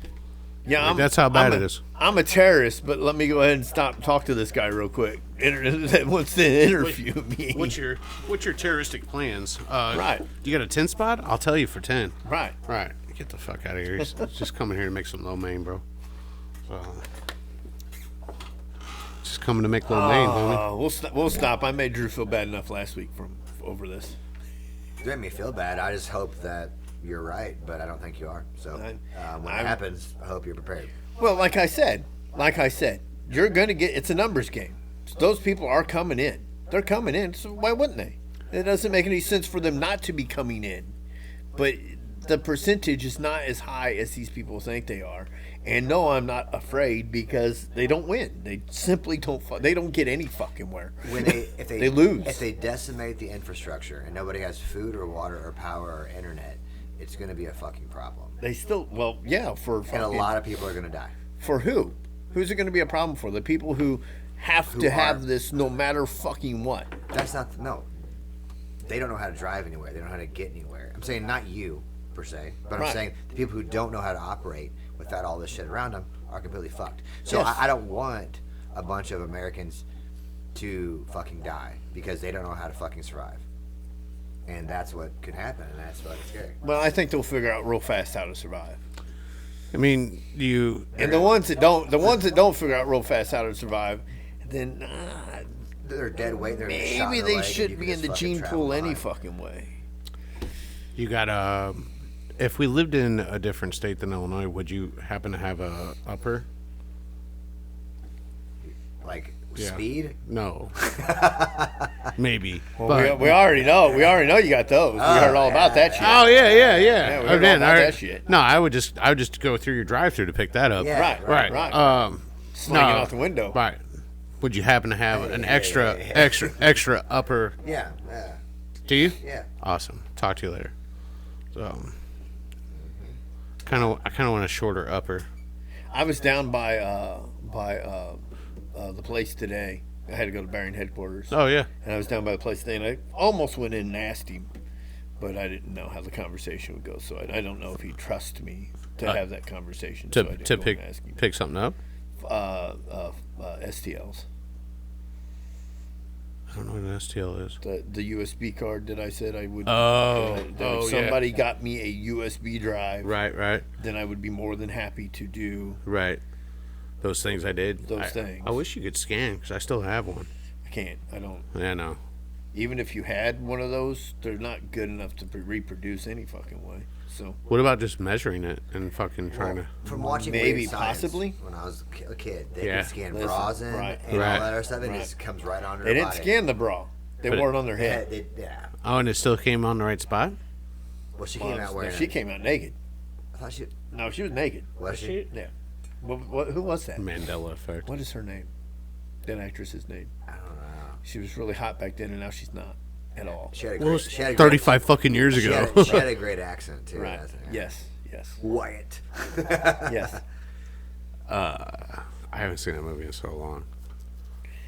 Yeah, that's how bad it is. I'm a terrorist, but let me go ahead and talk to this guy real quick. That wants to interview me. What's your terroristic plans? Right. You got a 10 spot? I'll tell you for 10. Right. Get the fuck out of here. He's just coming here to make some low main, bro. So, just coming to make low main, homie. We'll stop. I made Drew feel bad enough last week over this. You made me feel bad. I just hope that you're right, but I don't think you are. So when it happens, I hope you're prepared. Well, like I said, you're going to get. It's a numbers game. So those people are coming in. They're coming in. So why wouldn't they? It doesn't make any sense for them not to be coming in. But the percentage is not as high as these people think they are. And no, I'm not afraid because they don't win. They simply don't. They don't get any fucking where. If they lose, if they decimate the infrastructure and nobody has food or water or power or internet, it's going to be a fucking problem. They still, and a lot of people are going to die. For who? Who's it going to be a problem for? The people who have to have this no matter fucking what. That's not no. They don't know how to drive anywhere. They don't know how to get anywhere. I'm saying not you per se, but I'm saying the people who don't know how to operate without all this shit around them are completely fucked. So yes. I don't want a bunch of Americans to fucking die because they don't know how to fucking survive. And that's what could happen, and that's fucking scary. Well, I think they'll figure out real fast how to survive. I mean, and the ones that don't figure out real fast how to survive, then they're dead weight. They're maybe they shouldn't be in the gene pool any fucking way. You got if we lived in a different state than Illinois, would you happen to have a upper? Like speed? No. Maybe. Well, but we already know. We already know you got those. We heard all about that shit. Oh yeah. We heard all about that shit. No, I would just go through your drive-through to pick that up. Yeah, right. Slinging out the window. Right. Would you happen to have an extra upper? Yeah. Do you? Yeah. Awesome. Talk to you later. So, I kind of want a shorter upper. I was down by the place today. I had to go to Bearing headquarters. Oh yeah. And I was down by the place today, and I almost went in and asked him, but I didn't know how the conversation would go. So I don't know if he'd trust me to have that conversation. To pick something up. STLs. I don't know what an STL is. The USB card that I said I would. If somebody got me a USB drive. Right. Then I would be more than happy to do. Right. Those things I did. Those things. I wish you could scan because I still have one. I can't. I don't. Yeah, I know. Even if you had one of those, they're not good enough to reproduce any fucking way. So What about just measuring it and fucking trying to? From watching Maybe, Weird Science possibly. when I was a kid, they Yeah. could scan Listen, bras in right. and Right. all that other stuff. It Right. just comes right onto they their didn't body. scan the bra. They But wore it on their Yeah, head. yeah. Oh, and it still came on the right spot. Well, she Well, came out wearing. she came out naked. I thought she No, she was naked. was she. Yeah. Who was that? Mandela effect. What is her name? That actress's name. I don't know. She was really hot back then, and now she's not at all. She had a Well, it great, was she had a 35 fucking years Great, ago. she had a great accent too. Right. that's it. Yes. Yes. Wyatt. Yes. I haven't seen that movie in so long.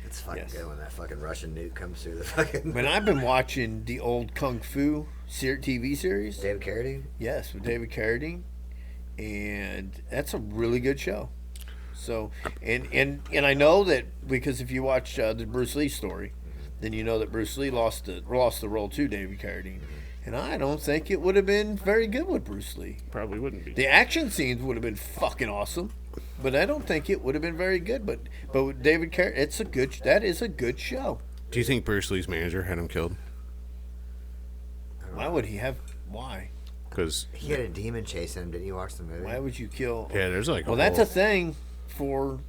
It's fucking Yes. good when that fucking Russian nuke comes through the fucking. When I've been watching the old Kung Fu TV series, David Carradine. yes, with David Carradine, and that's a really good show. So, and I know that because if you watch the Bruce Lee story, then you know that Bruce Lee lost the role to David Carradine, and I don't think it would have been very good with Bruce Lee. Probably wouldn't be. The action scenes would have been fucking awesome, but I don't think it would have been very good. But with David Carradine, that is a good show. Do you think Bruce Lee's manager had him killed? Why would he have? Why? Because He had a demon chasing him. Didn't you watch the movie? Why would you kill? yeah, there's like. Well, that's a thing for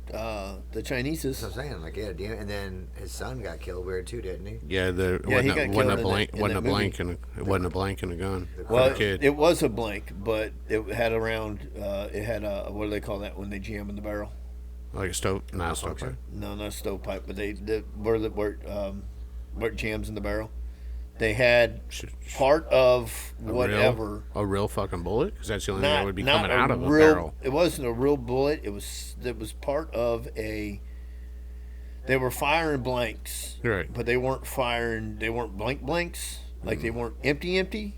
the Chinese. That's what I'm saying. Like, he had a demon, and then his son got killed weird too, didn't he? Yeah, there Yeah, he wasn't, got wasn't killed a in blank. that- in Wasn't a that blank and it wasn't a blank and a gun. Well, For a kid. it was a blank, but it had around. It had a what do they call that when they jam in the barrel? Like a stove, not a stove. Malfunction. No, not a stovepipe, but where it jams in the barrel. They had part of whatever. A real fucking bullet? Because that's the only thing that would be not coming out of a real, barrel. It wasn't a real bullet. It was part of a. They were firing blanks, Right. but they weren't firing. They weren't blanks. Like they weren't empty.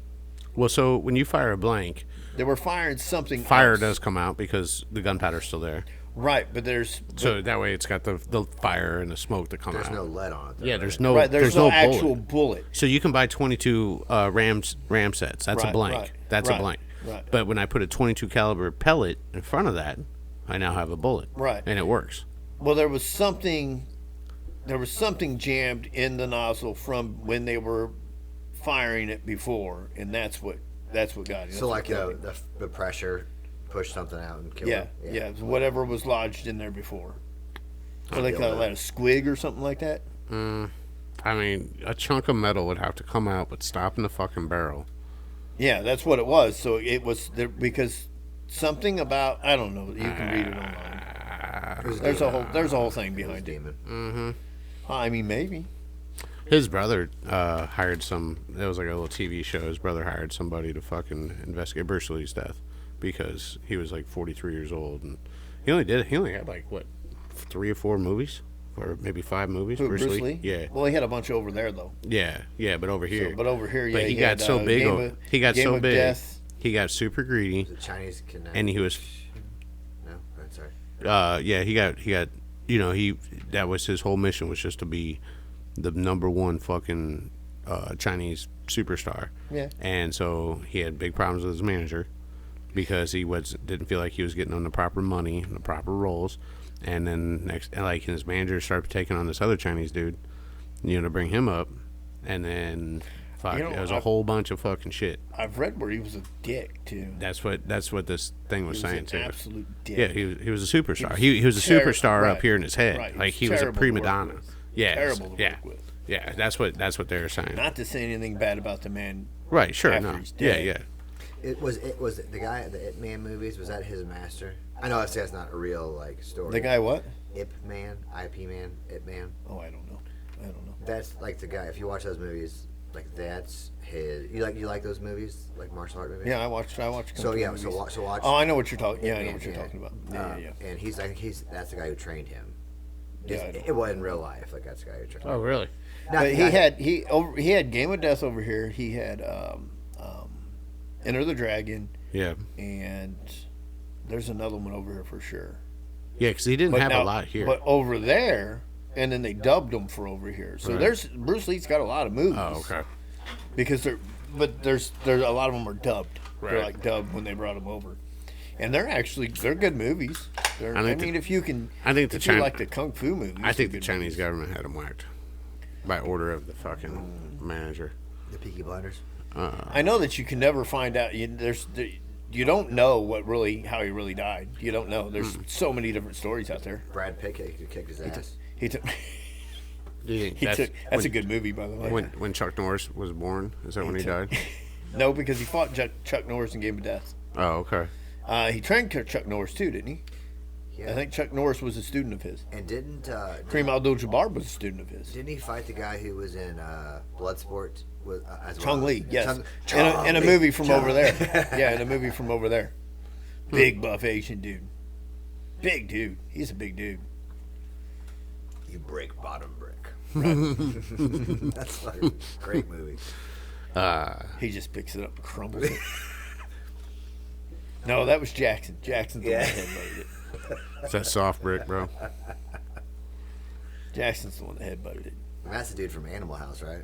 Well, so when you fire a blank, They were firing something. fire else. does come out because the gunpowder's still there. Right, but there's So that way it's got the fire and the smoke that come There's out. no lead on it. Though, Yeah, right? there's no right. There's no bullet. actual bullet. So you can buy 22 ram sets. That's a Right, blank. right, That's right, a blank. right. But when I put a 22 caliber pellet in front of that, I now have a bullet. Right. And it works. Well, there was something jammed in the nozzle from when they were firing it before, and that's what got it. So like the pressure pushed something out and killed yeah, him. yeah, it was whatever was lodged in there before. Or they call it a squig or something like that. I mean, a chunk of metal would have to come out, but stop in the fucking barrel. Yeah, that's what it was. So it was there because something about I don't know. You can read it online. It was There's a whole thing It was behind it. demon. I mean, maybe. His brother hired some. It was like a little TV show. His brother hired somebody to fucking investigate Bruce Lee's death because he was like 43 years old and he only had like what 3 or 4 movies or maybe 5 movies. Who, Bruce Lee? Yeah, Well, he had a bunch over there though. yeah. But over here, But over here, yeah, but he he got had, so big. He got Game so of big. Death. He got super greedy, The Chinese kidnapped. and he was. No, sorry. Yeah, he got. You know, that was his whole mission was just to be the #1 fucking Chinese superstar. Yeah. And so he had big problems with his manager because he didn't feel like he was getting on the proper money and the proper roles. And then his manager started taking on this other Chinese dude, to bring him up. And then it was a whole bunch of fucking shit. I've read where he was a dick too. That's what this thing was He was saying an too. absolute dick. Yeah, he was a superstar. He was a terri- superstar right, up here in his head. right. Like he was a Terrible to prima work donna. with. Yeah, Terrible to yeah, work with. yeah. That's what they were saying. Not to say anything bad about the man. Right? Sure. after No. he's Yeah. dead. Yeah. It was the guy the Ip Man movies. Was that his master? I know that's not a real like story. The guy what? Ip Man, IP Man, Ip Man. Oh, I don't know. That's like the guy. If you watch those movies, like that's his. You like those movies, like martial art movies. Yeah, I watched. So Kung Fu yeah, movies. so watch. Oh, I know what you're talking. Yeah, I know Man, what you're talking about. Yeah. And that's the guy who trained him. Yeah, I know. It wasn't real life. Like that's the guy who trained. Oh, really? Not But the he guy- had Game of Death over here. He had Enter the Dragon, Yeah. and there's another one over here for sure. Yeah, because he didn't But have now- a lot here. But over there, and then they dubbed him for over here. So Right. there's Bruce Lee's got a lot of movies. Oh, okay. Because there's a lot of them are dubbed. They're Right. like dubbed when they brought them over, and they're good movies. I think mean, if you can, I think the if you China- like the kung fu movies, I think the they're good Chinese movies. government had him whacked by order of the fucking manager. The Peaky Blinders. I know that you can never find out. You don't know how he really died. You don't know. There's so many different stories out there. Brad Pitt kicked his ass. He took. Do you think That's when, a good movie, by the way. when Chuck Norris was born? Is that when he died? No, because he fought Chuck Norris in Game of Death. Oh, okay. He trained Chuck Norris too, didn't he? Yeah. I think Chuck Norris was a student of his. And didn't Kareem Abdul-Jabbar was a student of his. didn't he fight the guy who was in Bloodsport with as Chung well? Lee, yes. Chung In a Lee. movie from Chung over there. Yeah, in a movie from over there. Big buff Asian dude. Big dude. He's a big dude. You break bottom brick. Right. That's like a great movie. He just picks it up and crumbles it. No, that was Jackson. Jackson's the one that headbutted it. It's that soft brick, bro. Jackson's the one that headbutted it. That's the dude from Animal House, right?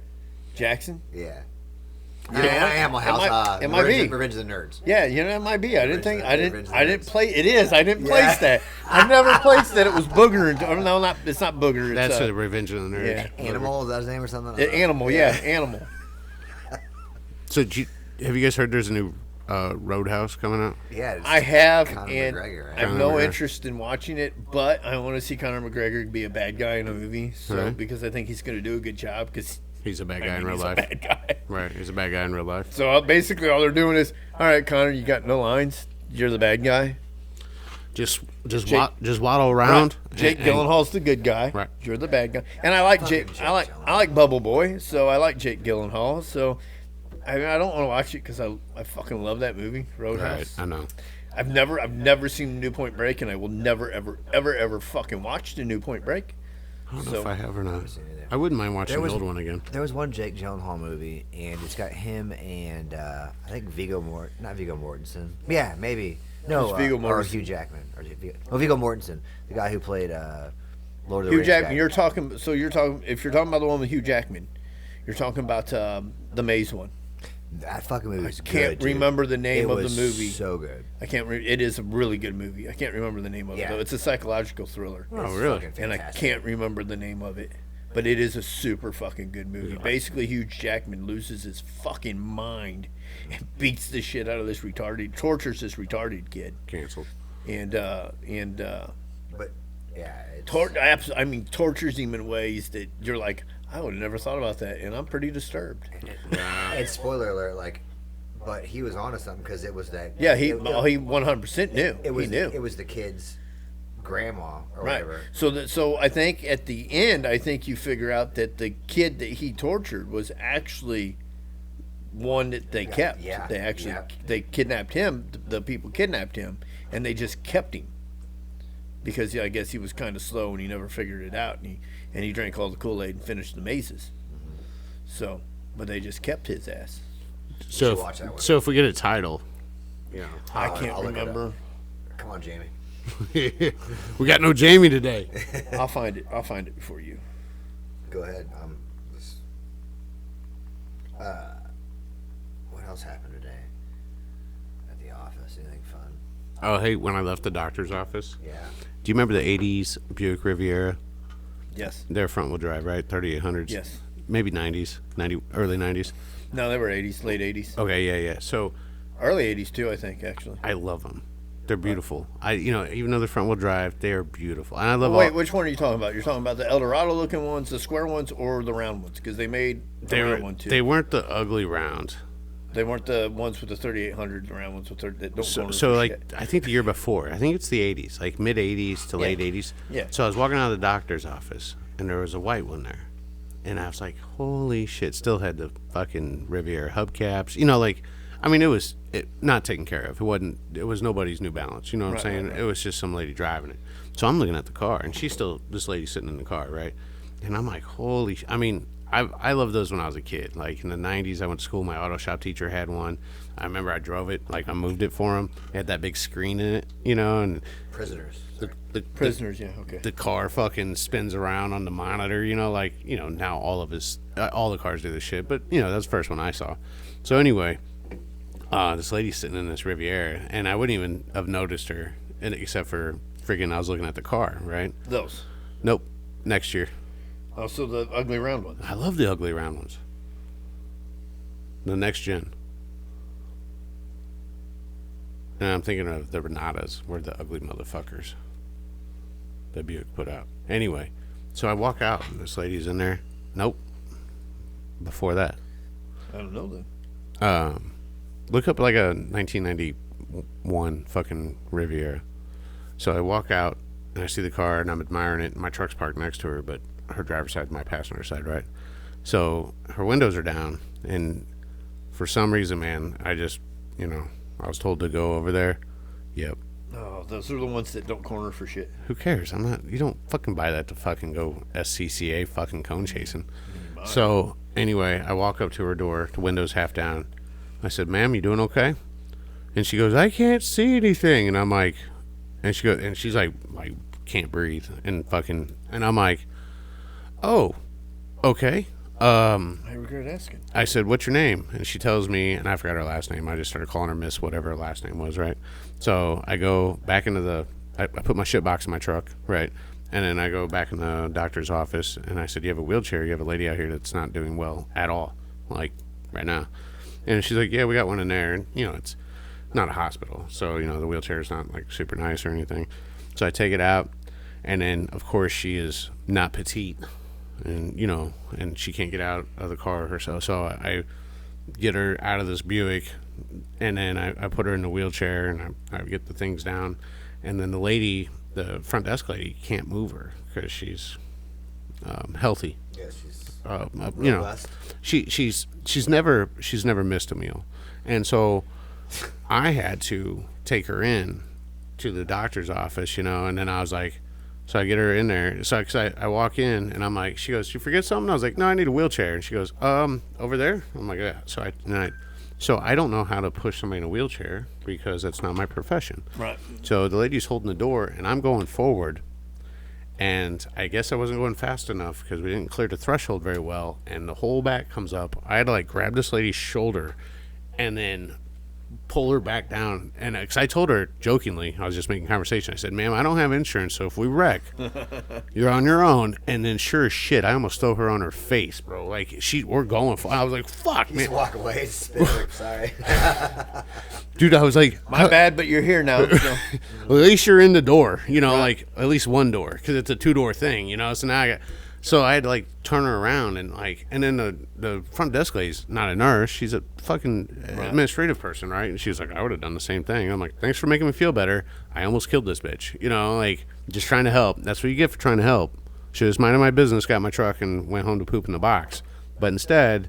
Jackson? Yeah. You know what? Animal House. It might be. Revenge of the Nerds. Yeah, you know it might be. I didn't Revenge play. It is. I didn't place that. I never placed that. It was Booger. No, not. It's not Booger. It's, That's the Revenge of the Nerds. yeah. Animal, is that his name or something? Animal. Yeah, Animal. So, have you guys heard there's a new Roadhouse coming out? Yeah. It's I have, Conor and McGregor, right? I have Conor no McGregor. interest in watching it, but I want to see Conor McGregor be a bad guy in a movie. So Right. because I think he's going to do a good job. Because He's a bad guy in real he's life. a bad guy. Right, he's a bad guy in real life. So basically, all they're doing is, all right, Conor, you got no lines. You're the bad guy. Just Jake- waddle around. Right. Jake and- Gyllenhaal's the good guy. Right. You're the bad guy. And I like Fucking Jake. Jake I like Bubble Boy. So I like Jake Gyllenhaal. So I mean, I don't want to watch it because I fucking love that movie, Roadhouse. Right, I know. I've never seen New Point Break, and I will never ever fucking watch the New Point Break. I don't know So- if I have or not. seen it either. I wouldn't mind watching There was- the old one again. There was one Jake Gyllenhaal movie, and it's got him and I think not Viggo Mortensen. Yeah, maybe. No, Who's Viggo or Mortensen? Hugh Jackman. Viggo Mortensen, the guy who played Lord of the Hugh Rings. Jackman. guy. You're talking. So you're talking. If you're talking about the one with Hugh Jackman, you're talking about the Maze one. That fucking movie was Can't good, dude. remember the name It of the was movie. So good. I can't. It is a really good movie. I can't remember the name of it Yeah. though. It's a psychological thriller. Oh, It's really? fucking And I fantastic. can't remember the name of it. But it is a super fucking good movie. Basically, Hugh Jackman loses his fucking mind and beats the shit out of this tortures this retarded kid, Canceled. and But yeah, it's, tortures him in ways that you're like, I would have never thought about that, and I'm pretty disturbed. and spoiler alert, but he was onto something because it was that. Yeah, he it, 100% knew. it was he knew. it was the kid's grandma or Right. whatever. So I think at the end, I think you figure out that the kid that he tortured was actually one that they kept. yeah, They actually yeah. they kidnapped him. The people kidnapped him, and they just kept him because I guess he was kind of slow and he never figured it out, and he drank all the Kool-Aid and finished the mazes. So, but they just kept his ass. So, watch that one. so if we get a title, yeah, I I'll can't look it up. remember. Come on, Jamie. we got no Jamie today. I'll find it. I'll find it before you. Go ahead. What else happened today at the office? Anything fun? Oh, hey, when I left the doctor's office, Yeah. do you remember the '80s Buick Riviera? Yes. They're front-wheel drive, right? 3800s. Yes. Maybe early '90s. No, they were 80s, late 80s, Okay, yeah. So early 80s too. I think actually. I love them. They're beautiful. Even though they're front-wheel drive, they are beautiful. And I love Wait, all. which one are you talking about? You're talking about the Eldorado looking ones, the square ones, or the round ones? Because they made the They round were. one too. They weren't the ugly round. They weren't the ones with the 3800, the round ones with that don't go So for like shit. I think the year before, I think it's the '80s, like mid '80s to late '80s. Yeah. So I was walking out of the doctor's office, and there was a white one there, and I was like, "Holy shit!" Still had the fucking Riviera hubcaps. It was not taken care of. It was nobody's New Balance. You know what I'm Right, saying? right. It was just some lady driving it. So I'm looking at the car, and this lady sitting in the car, right? And I'm like, "Holy!" I loved those when I was a kid. Like in the '90s, I went to school. My auto shop teacher had one. I remember I drove it. Like I moved it for him. It had that big screen in it, and Prisoners. Prisoners, yeah, okay. the car fucking spins around on the monitor. Now all the cars do this shit. But that's the first one I saw. So anyway, this lady's sitting in this Riviera, and I wouldn't even have noticed her, except for freaking I was looking at the car, right? Those. Nope. Next year. Also the ugly round ones. I love the ugly round ones. The next gen. And I'm thinking of the Renatas were the ugly motherfuckers that Buick put out. Anyway, so I walk out and this lady's in there. Nope. Before that. I don't know then. Look up like a 1991 fucking Riviera. So I walk out and I see the car and I'm admiring it. My truck's parked next to her, but her driver's side, my passenger side, right? So her windows are down, and for some reason, man, I just, I was told to go over there. Yep. Oh, those are the ones that don't corner for shit. Who cares? You don't fucking buy that to fucking go SCCA fucking cone chasing. So anyway, I walk up to her door, the window's half down. I said, "Ma'am, you doing okay?" And she goes, "I can't see anything." And I'm like, and she goes, and she's like can't breathe and fucking, and I'm like, "Oh, okay." I regret asking. I said, "What's your name?" And she tells me, and I forgot her last name. I just started calling her Miss whatever her last name was, right? So I go back into I put my shit box in my truck, right? And then I go back in the doctor's office, and I said, "You have a wheelchair. You have a lady out here that's not doing well at all, like right now." And she's like, "Yeah, we got one in there." And, it's not a hospital. So, the wheelchair is not like super nice or anything. So I take it out, and then, of course, she is not petite. And and she can't get out of the car herself, so I get her out of this Buick, and then I put her in the wheelchair, and I get the things down, and then the front desk lady can't move her because she's healthy. Yeah, she's robust. She's never missed a meal, and so I had to take her in to the doctor's office, and then I was like. So I get her in there. So I walk in, and I'm like, she goes, "You forget something?" I was like, "No, I need a wheelchair." And she goes, "Over there?" I'm like, "Yeah." So I don't know how to push somebody in a wheelchair because that's not my profession. Right. So the lady's holding the door, and I'm going forward, and I guess I wasn't going fast enough because we didn't clear the threshold very well, and the whole back comes up. I had to grab this lady's shoulder, and then pull her back down, and because I told her jokingly, I was just making conversation, I said, "Ma'am, I don't have insurance, so if we wreck, you're on your own." And then sure as shit, I almost throw her on her face, bro. We're going for. I was like, "Fuck, man!" Just walk away, spit. Sorry, dude. I was like, "My bad, but you're here now." So. Well, at least you're in the door, right. At least one door, because it's a 2-door thing, So now I had to turn her around and then the front desk lady's not a nurse, she's a fucking administrative person, right? And she was like, "I would have done the same thing." I'm like, "Thanks for making me feel better. I almost killed this bitch." Just trying to help. That's what you get for trying to help. Should have minded my business, got my truck, and went home to poop in the box. But instead,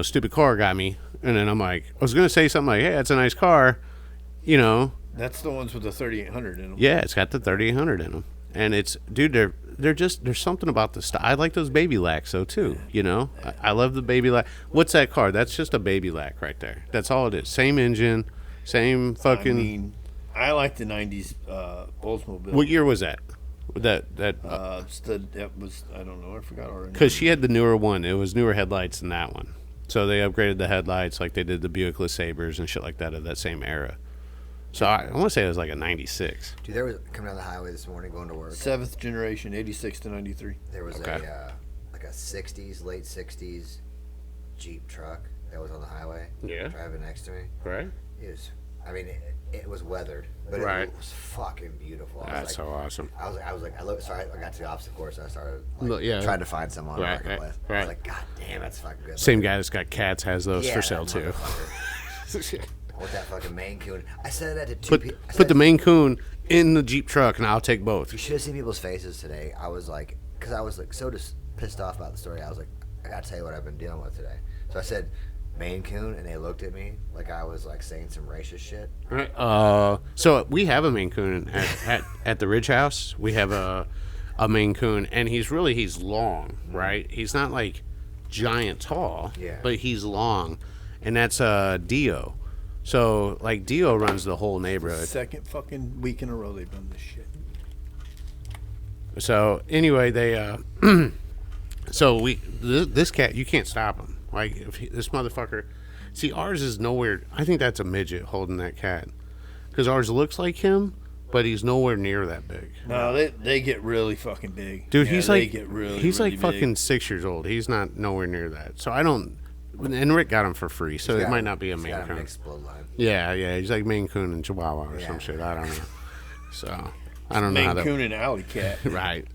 stupid car got me. And then I'm like, I was gonna say something like, "Hey, that's a nice car," That's the ones with the 3800 in them. Yeah, it's got the 3800 in them, and it's, dude, there's something about the style. I like those baby lacks though too. I love the baby lack. What's that car? That's just a baby lack right there. That's all it is. Same engine, same fucking. I like the '90s Oldsmobile. What year was that? That was, I don't know. I forgot already. Because she had the newer one. It was newer headlights than that one. So they upgraded the headlights like they did the Buick LeSabres and shit like that of that same era. So I want to say it was like a 96. Dude, there was coming down the highway this morning going to work. 7th generation, 86 to 93. There was a 60s, late 60s Jeep truck that was on the highway. Yeah. Driving next to me. Right. It was weathered, but right. It was fucking beautiful. That's so awesome. I got to the opposite course and I started trying to find someone on right, the marketplace. Right. I was like, "God damn, that's fucking good." Same guy that's got cats has those for sale too. With that fucking Maine Coon. I said that to two people. Put the Maine Coon in the Jeep truck and I'll take both. You should have seen people's faces today. I was like, because I was so just pissed off about the story. I was like, I gotta tell you what I've been dealing with today. So I said, "Maine Coon," and they looked at me like I was saying some racist shit. Right. So we have a Maine Coon at the Ridge House. We have a Maine Coon, and he's long, right? He's not giant tall, but he's long, and that's Dio. So Dio runs the whole neighborhood. Second fucking week in a row they've done this shit. So anyway, they this cat, you can't stop him. This motherfucker. See, ours is nowhere. I think that's a midget holding that cat, because ours looks like him, but he's nowhere near that big. No, they get really fucking big. Dude, Yeah, he's they like get really, he's really like big. fucking 6 years old. He's not nowhere near that. So I don't. And Rick got him for free, so it might not be a He's Maine got a Coon. mixed bloodline. Yeah, he's like Maine Coon and Chihuahua or Yeah. some shit. I don't know. So I don't know how Maine that. Coon and alley cat. Right.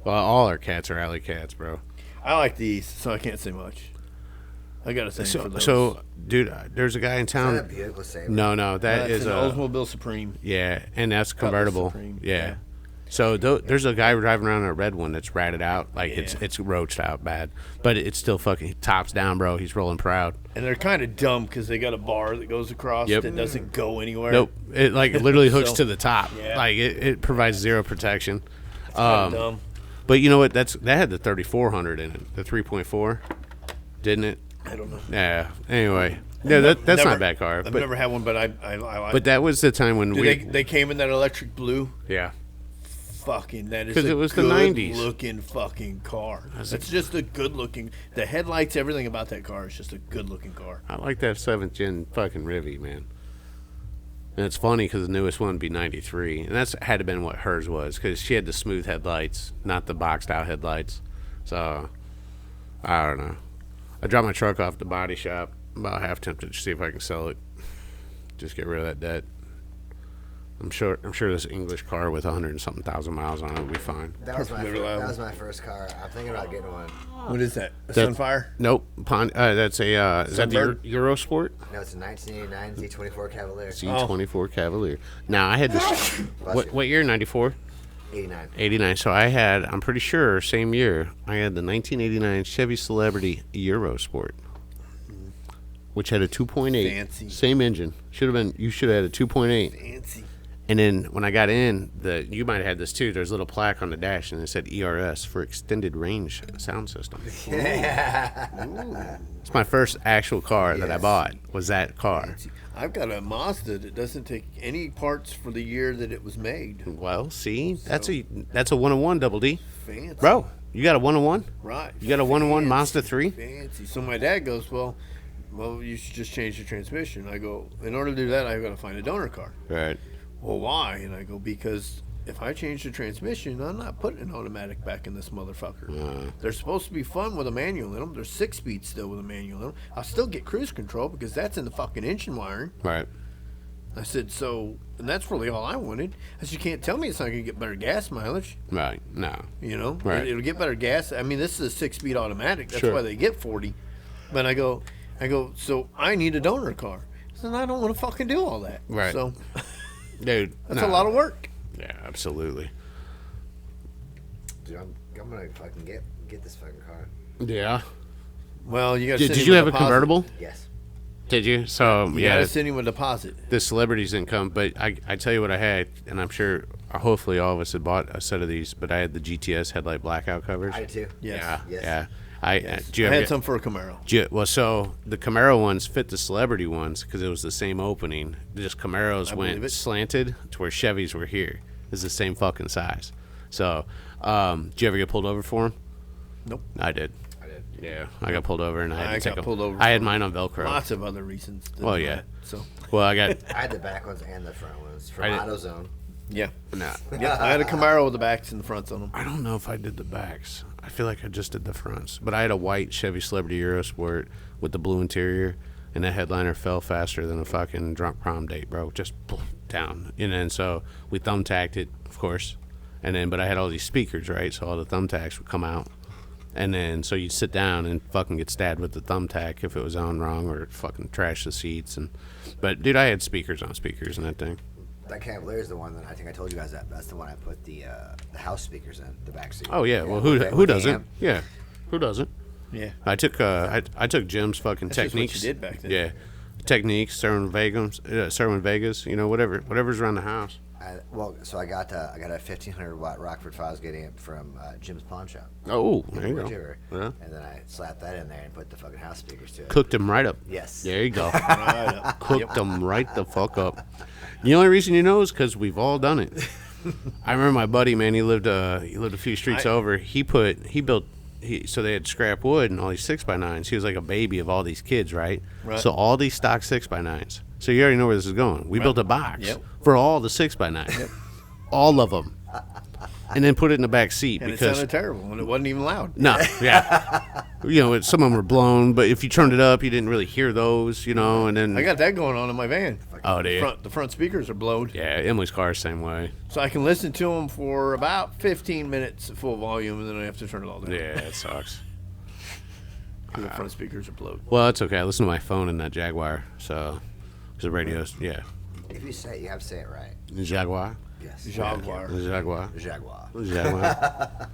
Well, all our cats are alley cats, bro. I like these, so I can't say much. I got to say for those. So, dude, there's a guy in Is that a town. Buick Sabre? No, that That's is an a Oldsmobile Supreme. yeah, and that's convertible. Supreme, Yeah. yeah. So there's a guy driving around in a red one that's ratted out, like Yeah. it's roached out bad, but it's still fucking tops down, bro. He's rolling proud. And they're kind of dumb because they got a bar that goes across Yep. that doesn't go anywhere. Nope, it like literally hooks So- to the top. Yeah. Like it provides zero protection. Kinda dumb. But you know what? That had the 3400 in it, the 3.4, didn't it? I don't know. Yeah. Anyway, yeah, that's not Never- a bad car. I've But never had one, but I like. but that was the time when Dude, they came in that electric blue. yeah. Fucking that is 'Cause a it was the good 90s. looking fucking car. It's just a good looking. The headlights, everything about that car is just a good looking car. I like that 7th gen fucking Rivy, man. And it's funny because the newest one would be 93. And that's had to been what hers was because she had the smooth headlights, not the boxed out headlights. So, I don't know. I dropped my truck off at the body shop. I'm about half tempted to see if I can sell it. Just get rid of that debt. I'm sure this English car with 100 and something thousand miles on it will be fine. That was, Perfectly reliable. that was my first car. I'm thinking about getting one. What is that? A That- Sunfire? Nope. That's a, is that the Sunbird? Eurosport? No, it's a 1989 Z24 Cavalier. Z24 Cavalier. Now, I had this. What year? 94? 89. 89. So I had, I'm pretty sure, same year, I had the 1989 Chevy Celebrity Eurosport, which had a 2.8. Fancy. Same engine. You should have had a 2.8. Fancy. And then when I got in, you might have had this too. There's a little plaque on the dash, and it said ERS for Extended Range Sound System. It's my first actual car that I Yes. bought. Was that car? I've got a Mazda that doesn't take any parts for the year that it was made. Well, see, that's a 101 double D, Fancy. bro. You got a 101? Right. You got a 101 Fancy, Mazda 3? Fancy. So my dad goes, well, you should just change the transmission. I go, in order to do that, I've got to find a donor car. Right. Well, why? And I go, because if I change the transmission, I'm not putting an automatic back in this motherfucker. They're supposed to be fun with a manual in them. They're 6-speed still with a manual in them. I'll still get cruise control because that's in the fucking engine wiring. Right. I said, and that's really all I wanted. I said, you can't tell me it's not going to get better gas mileage. Right. No. You know, Right. It'll get better gas. I mean, this is a 6-speed automatic. That's Sure. why they get 40. But I go, so I need a donor car. I said, I don't want to fucking do all that. Right. So Dude. that's no. a lot of work. Yeah, absolutely. Dude, I'm gonna fucking get this fucking car. Yeah. Well, you got to. Did you have a convertible? Yes. Did you? So, You yeah. got to send him a deposit. The celebrities didn't come, but I tell you what I had, and I'm sure, hopefully all of us had bought a set of these, but I had the GTS headlight blackout covers. I did too. Yes. Yeah. Yes. Yeah. Do you I ever had get- some for a Camaro. Well, so the Camaro ones fit the celebrity ones because it was the same opening. Just Camaros I went believe it. slanted to where Chevys were here. It's the same fucking size. So, did you ever get pulled over for them? Nope. I did. I did. Yeah, I got pulled over and I had I to take got them. pulled over I had for mine on Velcro. Lots of other reasons. than Well, yeah. that, So Well, I got. I had the back ones and the front ones from I did- AutoZone. yeah, Nah, yeah. I had a Camaro with the backs and the fronts on them. I don't know if I did the backs. I feel like I just did the fronts. But I had a white Chevy Celebrity Eurosport with the blue interior, and that headliner fell faster than a fucking drunk prom date, bro. Just boom, down. And then so we thumbtacked it, of course. And then, but I had all these speakers, right? So all the thumbtacks would come out. And then, so you'd sit down and fucking get stabbed with the thumbtack if it was on wrong or fucking trash the seats. But, dude, I had speakers on speakers and that thing. That Cavalier is the one that I think I told you guys that's the one I put the house speakers in the back seat. Oh, yeah. Well, with who the doesn't? amp. Yeah. Who doesn't? Yeah. I took I took Jim's fucking That's just what you techniques. did back then. Yeah, techniques, Serwin Vegas, you know, whatever's around the house. So I got a 1500 watt Rockford Fosgate amp from Jim's pawn shop. Oh, there you Ridge go. River. Yeah. And then I slapped that in there and put the fucking house speakers to it. Cooked them right up. Yes. There you go. Right up. Cooked them right the fuck up. The only reason you know is because we've all done it. I remember my buddy, man. He lived a few streets over. So they had scrap wood and all these 6x9s. He was like a baby of all these kids, right? Right. So all these stock 6x9s. So you already know where this is going. We built a box Yep. for all the 6x9s. all of them, and then put it in the back seat And it because sounded terrible, and it wasn't even loud. no, yeah, some of them were blown, but if you turned it up, you didn't really hear those, and then I got that going on in my van. oh, do you? The front speakers are blown, Yeah, Emily's car same way. so I can listen to them for about 15 minutes at full volume, and then I have to turn it all down. Yeah, it sucks. Because the front speakers are blown. Well, it's okay. I listen to my phone in that Jaguar, so the radio's If you say it, you have to say it right. Jaguar. Yes. Jaguar. Jaguar. Jaguar. Jaguar.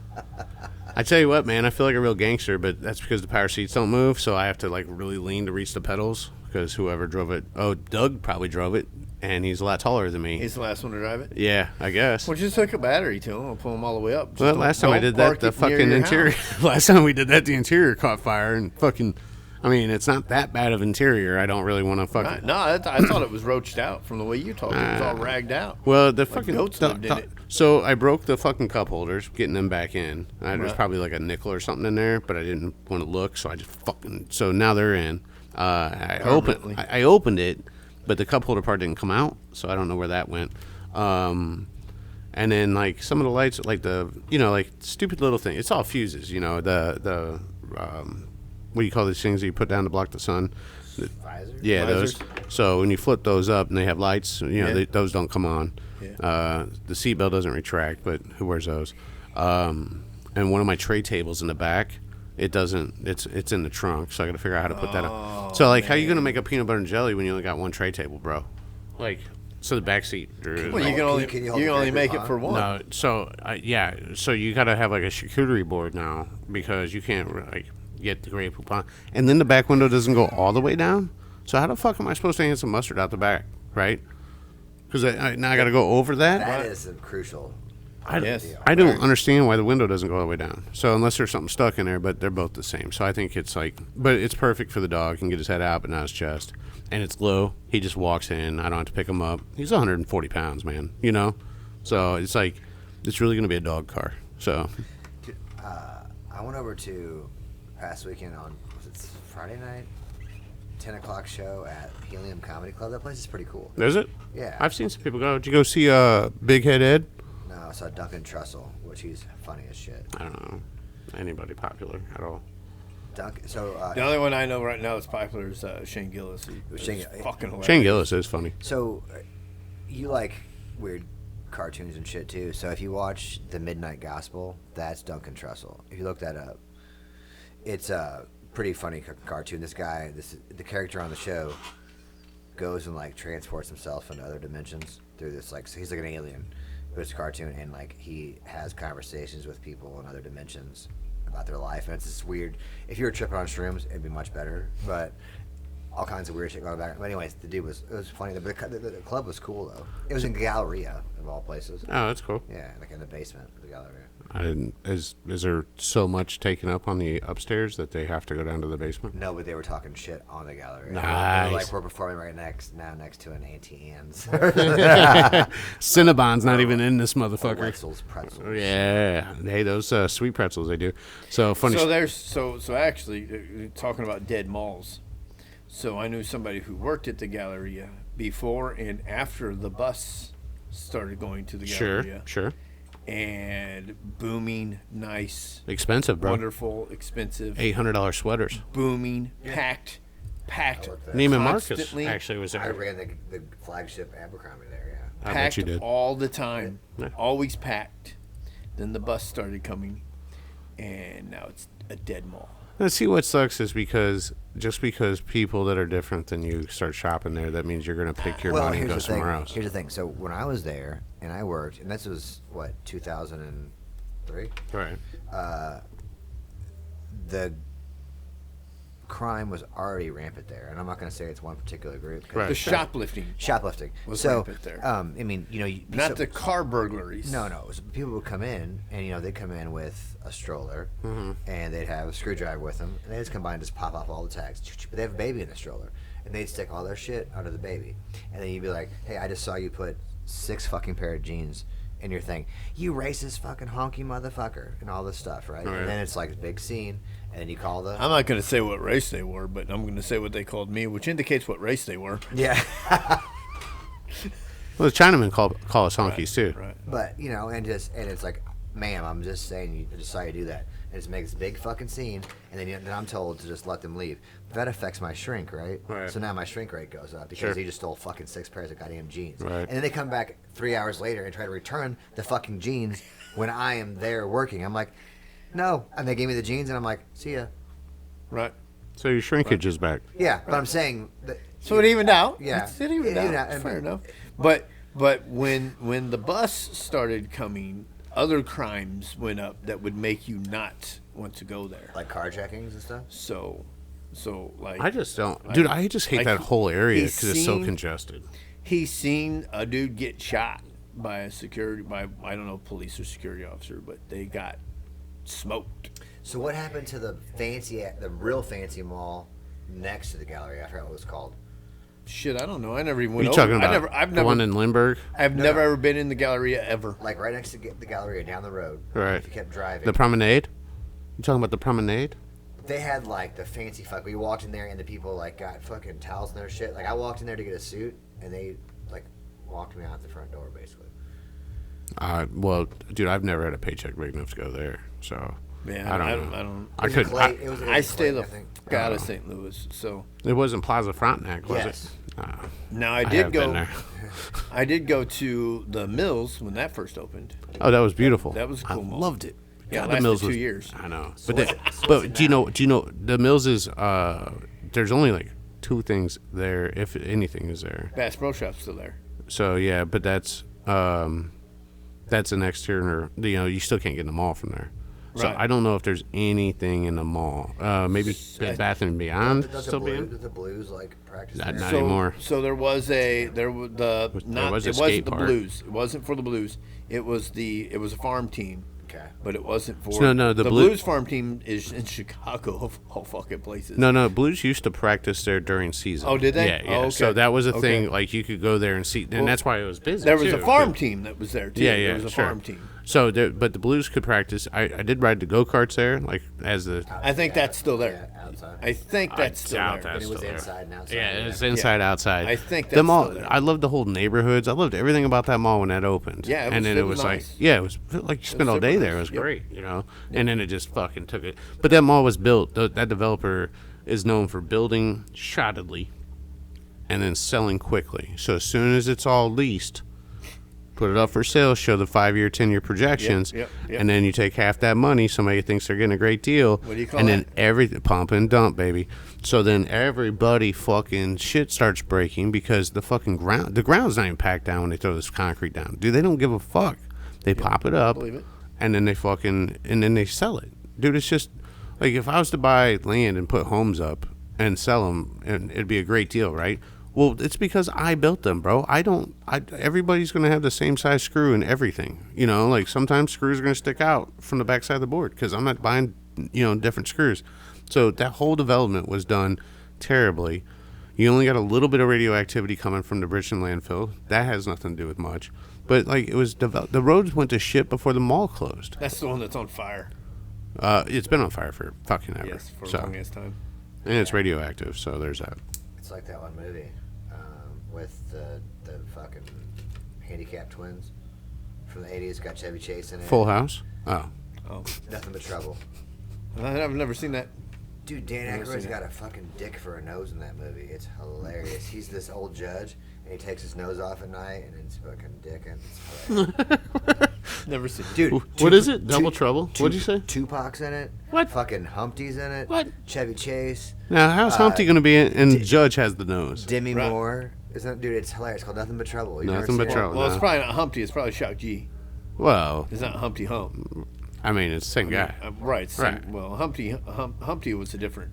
I tell you what, man, I feel like a real gangster, but that's because the power seats don't move, so I have to like really lean to reach the pedals. Because whoever drove it, Doug probably drove it, and he's a lot taller than me. He's the last one to drive it. Yeah, I guess. Well, just hook a battery to him. I'll pull them all the way up. Just Well, last time I did that, the fucking interior. Last time we did that, the interior caught fire and fucking. I mean, it's not that bad of interior. I don't really want to fucking. No, I thought it was roached out from the way you talked. It was all ragged out. Well, the Like fucking goats lived in it. So I broke the fucking cup holders, getting them back in. There's Right. probably like a nickel or something in there, but I didn't want to look, so I just fucking. So now they're in. I opened it, but the cup holder part didn't come out, so I don't know where that went. And then like some of the lights, like the like stupid little thing. It's all fuses, the what do you call these things that you put down to block the sun? Visor? Yeah, Visors. those. So when you flip those up and they have lights, Yeah. those don't come on. Yeah. The seatbelt doesn't retract, but who wears those? And one of my tray tables in the back, it doesn't. It's in the trunk, so I got to figure out how to put that up. So like, how you gonna make a peanut butter and jelly when you only got one tray table, bro? Like, so the back seat. Well, you Can can only you you hold can the only grapefruit make it on? for one. No, so so you gotta have like a charcuterie board now because you can't like get the Grey Poupon, and then the back window doesn't go all the way down. So how the fuck am I supposed to hang some mustard out the back, right? Because now I gotta go over that. That is crucial. Yes. I don't understand why the window doesn't go all the way down. So unless there's something stuck in there, but they're both the same. So I think it's like, but it's perfect for the dog. He can get his head out, but not his chest. And it's low. He just walks in. I don't have to pick him up. He's 140 pounds, man. So it's like, it's really gonna be a dog car. So I went over to past weekend on, was it Friday night? 10 o'clock show at Helium Comedy Club. That place is pretty cool. is it? Yeah. I've seen some people go. Did you go see Big Head Ed? No, I saw Duncan Trussell, which he's funny as shit. I don't know anybody popular at all. Duncan, so The only one I know right now that's popular is Shane Gillis. Shane- He's fucking hilarious. Shane Gillis is funny. You like weird cartoons and shit too. So if you watch The Midnight Gospel, that's Duncan Trussell. If you look that up, it's a pretty funny cartoon. This guy, the character on the show, goes and like transports himself into other dimensions through this so he's like an alien, but it's a cartoon, and like he has conversations with people in other dimensions about their life, and it's this weird. If you were tripping on shrooms, it'd be much better, but all kinds of weird shit going back. But anyways, the dude it was funny. The club was cool though. It was in Galleria of all places. Oh, that's cool. Yeah, like in the basement of the Galleria. I didn't. Is there so much taken up on the upstairs that they have to go down to the basement? No, but they were talking shit on the Galleria. Nice. They were like, we're performing right next to an Auntie Anne's. Cinnabon's not even in this motherfucker. Wetzel's pretzels. Yeah. Hey, those sweet pretzels they do. So funny. So there's so actually talking about dead malls. So I knew somebody who worked at the Galleria before and after the bus started going to the Galleria. Sure. And booming, nice, Expensive, bro. wonderful, expensive, $800 sweaters. booming, packed. Neiman Marcus constantly. actually was I there. ran the flagship Abercrombie there, yeah. I bet Packed you did. all the time. Yeah. Always packed. Then the bus started coming, and now it's a dead mall. Now, see, what sucks is because people that are different than you start shopping there, that means you're going to pick your money and go somewhere else. Here's the thing. So when I was there and I worked, and this was, 2003? Right. The crime was already rampant there. And I'm not going to say it's one particular group. 'cause Right. The shoplifting, Shoplifting. Was so, rampant there. I mean, not the car burglaries. No, it was people would come in, and they'd come in with a stroller, Mm-hmm. and they'd have a screwdriver with them, and they just come by and just pop off all the tags. But they have a baby in the stroller, and they'd stick all their shit under the baby, and then you'd be like, "Hey, I just saw you put 6 fucking pair of jeans in your thing. You racist fucking honky motherfucker," and all this stuff, right? Right. And then it's like a big scene, and then you call the I'm not going to say what race they were, but I'm going to say what they called me, which indicates what race they were. yeah. Well, the Chinamen call us honkies, too. Right. But and it's like, ma'am, I'm just saying, you just saw you do that, and just make this big fucking scene, and then I'm told to just let them leave. That affects my shrink, right? Right. So now my shrink rate goes up because Sure. he just stole fucking 6 pairs of goddamn jeans. Right. And then they come back 3 hours later and try to return the fucking jeans when I am there working. I'm like, no, and they gave me the jeans, and I'm like, see ya. Right. So your shrinkage is back. Yeah, but I'm saying that. So it evened out. Yeah. It evened It out. evened out. Fair enough. But when the bus started coming, other crimes went up that would make you not want to go there. Like carjackings and stuff. So like I just don't, dude. I just hate that whole area he's because it's so seen- congested. he's seen a dude get shot by I don't know, police or security officer, but they got smoked. So what happened to the real fancy mall next to the gallery? I forgot what it was called. Shit, I don't know. I never even Are went you over. talking about I've the never one in Lindbergh? I've never ever been in the Galleria ever. Like right next to the Galleria down the road. Right. If you kept driving. The promenade? You talking about the promenade? They had like the fancy fuck. We walked in there and the people like got fucking towels and their shit. Like I walked in there to get a suit and they like walked me out the front door basically. Well, dude, I've never had a paycheck big enough to go there, so Man, I don't know. I don't. I could. It was I stay Clay, the I think. fuck out of St. Louis. So It wasn't Plaza Frontenac, was Yes. it? now I I did have been go. there. I did go to the Mills when that first opened. Oh, that was beautiful. That was a cool I mall. loved it. Yeah, God, it lasted 2 years. I know, So but what's the- it- so but what's it do you now? know the Mills is there's only like 2 things there, if anything is there. Bass Pro Shop's still there. So yeah, but that's an exterior. You still can't get in the mall from there. So Right. I don't know if there's anything in the mall. Maybe Bed Bath and Beyond Does still the being. Blues, the Blues like practice Not there? anymore. So there was a was a it wasn't skate the park. Blues. It wasn't for the Blues. It was a farm team. Okay. But it wasn't for No, the Blues farm team is in Chicago of all fucking places. No, Blues used to practice there during season. Oh, did they? Yeah, yeah. Oh, okay. So that was a thing. Okay. Like you could go there and see, and that's why it was busy. There was too, a farm 'cause- team that was there too. Yeah, yeah, There was a sure. farm team. So, but the Blues could practice. I did ride the go karts there, like as the. I think that's still there. Yeah, outside. I think that's still doubt there. that's And it was still there. inside and outside. Yeah, it's inside outside. I think the that's mall. still there. I loved the whole neighborhoods. I loved everything about that mall when that opened. Yeah, and then it it was was like, nice. yeah, it was like you spent all super day there. It nice. was Yep. great, And then it just fucking took it. But that mall was built. That developer is known for building shoddily, and then selling quickly. So as soon as it's all leased, put it up for sale, show the 5-year, 10-year projections, yep. and then you take half that money. Somebody thinks they're getting a great deal. What do you call and that? then everything pump and dump, baby. So then everybody fucking shit starts breaking because the ground's not even packed down when they throw this concrete down. Dude, they don't give a fuck. They pop it up, believe it. and then they sell it. Dude, it's just like if I was to buy land and put homes up and sell them, and it'd be a great deal, right? Well, it's because I built them, bro. Everybody's going to have the same size screw in everything. Like sometimes screws are going to stick out from the backside of the board because I'm not buying, different screws. So that whole development was done terribly. You only got a little bit of radioactivity coming from the Bridgeton landfill. That has nothing to do with much. But like it was the roads went to shit before the mall closed. That's the one that's on fire. It's been on fire for fucking ever. Yes, for so, the longest time. and it's radioactive, so there's that. It's like that one movie with the fucking handicapped twins from the 80s. Got Chevy Chase in it. Full House. Oh, Oh, Nothing but trouble. I've never seen that. Dude, Dan Never Aykroyd's seen got a fucking dick for a nose in that movie. It's hilarious. He's this old judge, and he takes his nose off at night, and it's fucking dick, and it's hilarious. Never seen. Dude, what is it? Double Trouble? What'd you say? Tupac's in it. What? Fucking Humpty's in it. What? Chevy Chase. Now, how's Humpty going to be in? And Judge has the nose. Demi Right. Moore. Isn't dude? It's hilarious. It's called Nothing But Trouble. You've never Nothing But seen it? Trouble. Well, it's no. probably not Humpty. It's probably Shock G. Well, It's not Humpty Hump. I mean, it's the same guy. Right. Same, Right. Well, Humpty was a different.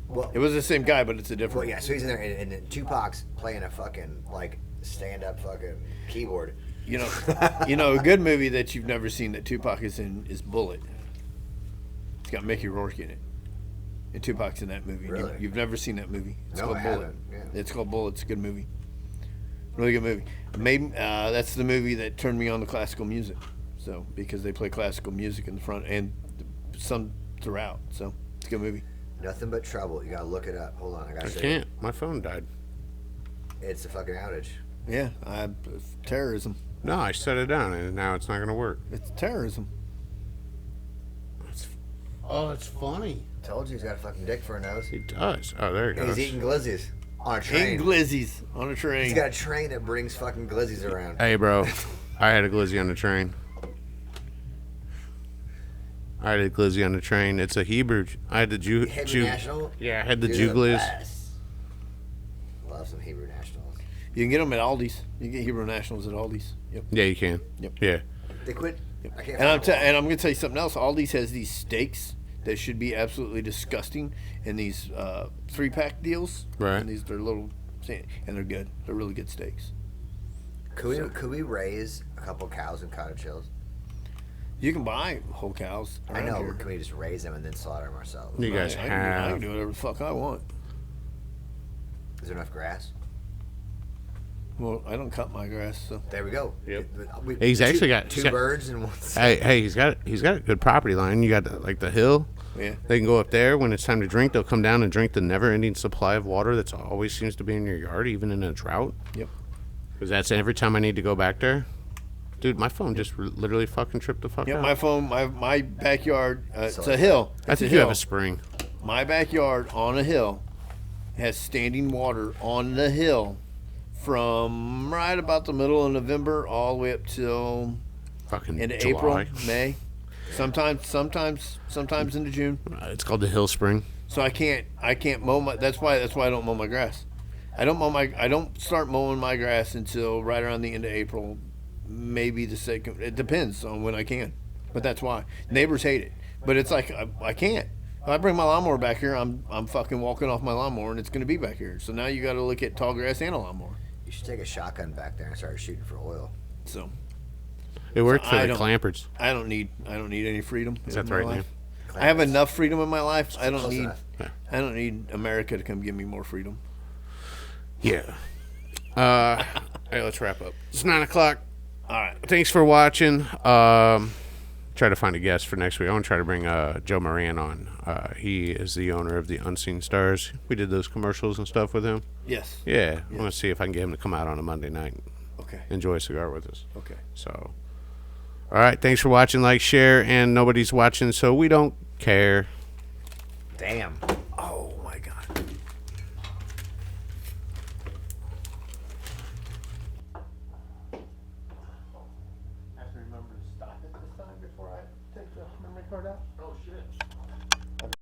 Well, It was the same guy, but it's a different. well, yeah. So he's in there, and then Tupac's playing a fucking like stand-up fucking keyboard. You know, a good movie that you've never seen that Tupac is in is Bullet. It's got Mickey Rourke in it, and Tupac's in that movie. Really? You've never seen that movie? It's No, called I Bullet. haven't, yeah. It's called Bullet. It's a good movie. Really good movie. Maybe that's the movie that turned me on to classical music. So because they play classical music in the front and some throughout. So it's a good movie. Nothing But Trouble. You gotta look it up. Hold on, I gotta I show can't. My phone died. you. It's a fucking outage. Yeah, terrorism. No, I shut it down, and now it's not going to work. It's terrorism. Oh, it's funny. Told you he's got a fucking dick for a nose. He does. Oh, there he And goes. he's eating glizzies on a train. Eating glizzies on a train. He's got a train that brings fucking glizzies around. Hey, bro. I had a glizzy on the train. I had a glizzy on the train. It's a Hebrew. I had the Jew. Hebrew National? Yeah, I had the You're Jew glizz. best. Love some Hebrew Nationals. You can get them at Aldi's. You can get Hebrew Nationals at Aldi's. Yep. Yeah, you can. Yep. Yeah. They quit. I can't And I'm find one. going to tell you something else. Aldi's has these steaks that should be absolutely disgusting, and these 3-pack deals. Right. And they're little, and they're good. They're really good steaks. Could we raise a couple cows in cottage hills? You can buy whole cows. I around know, here. but can we just raise them and then slaughter them ourselves? You guys I can have. do whatever the fuck I want. Is there enough grass? Well, I don't cut my grass, so. There we go. Yep. We- He's actually got- two he's got- birds and one. Hey, he's got a good property line. You got the hill. Yeah. They can go up there when it's time to drink. They'll come down and drink the never-ending supply of water that's always seems to be in your yard, even in a drought. Yep. Because that's every time I need to go back there. Dude, my phone just literally fucking tripped the fuck Yeah, out. my phone, my backyard, it's So- a hill. I It's think a you hill. have a spring. My backyard on a hill has standing water on the hill from right about the middle of November all the way up till Fucking into July. April, May, sometimes into June. It's called the Hill Spring. So I can't mow my. That's why I don't mow my grass. I don't start mowing my grass until right around the end of April, maybe the second. It depends on when I can, but that's why neighbors hate it. But it's like I can't. If I bring my lawnmower back here, I'm fucking walking off my lawnmower and it's gonna be back here. So now you got to look at tall grass and a lawnmower. You should take a shotgun back there and start shooting for oil. So It worked for I the don't- clampers. I don't need any freedom. Is that in the my right life. name? I have enough freedom in my life. I don't Close need. enough. I don't need America to come give me more freedom. Yeah. Hey, let's wrap up. It's 9:00. All right. Thanks for watching. Try to find a guest for next week. I want to try to bring Joe Moran on. He is the owner of the Unseen Stars. We did those commercials and stuff with him. Yes. Yeah, I want to see if I can get him to come out on a Monday night and Okay. enjoy a cigar with us. Okay. So, all right. Thanks for watching. Like, share, and nobody's watching, so we don't care. Damn. Oh my God. I have to remember to stop it this time before I take the memory card out.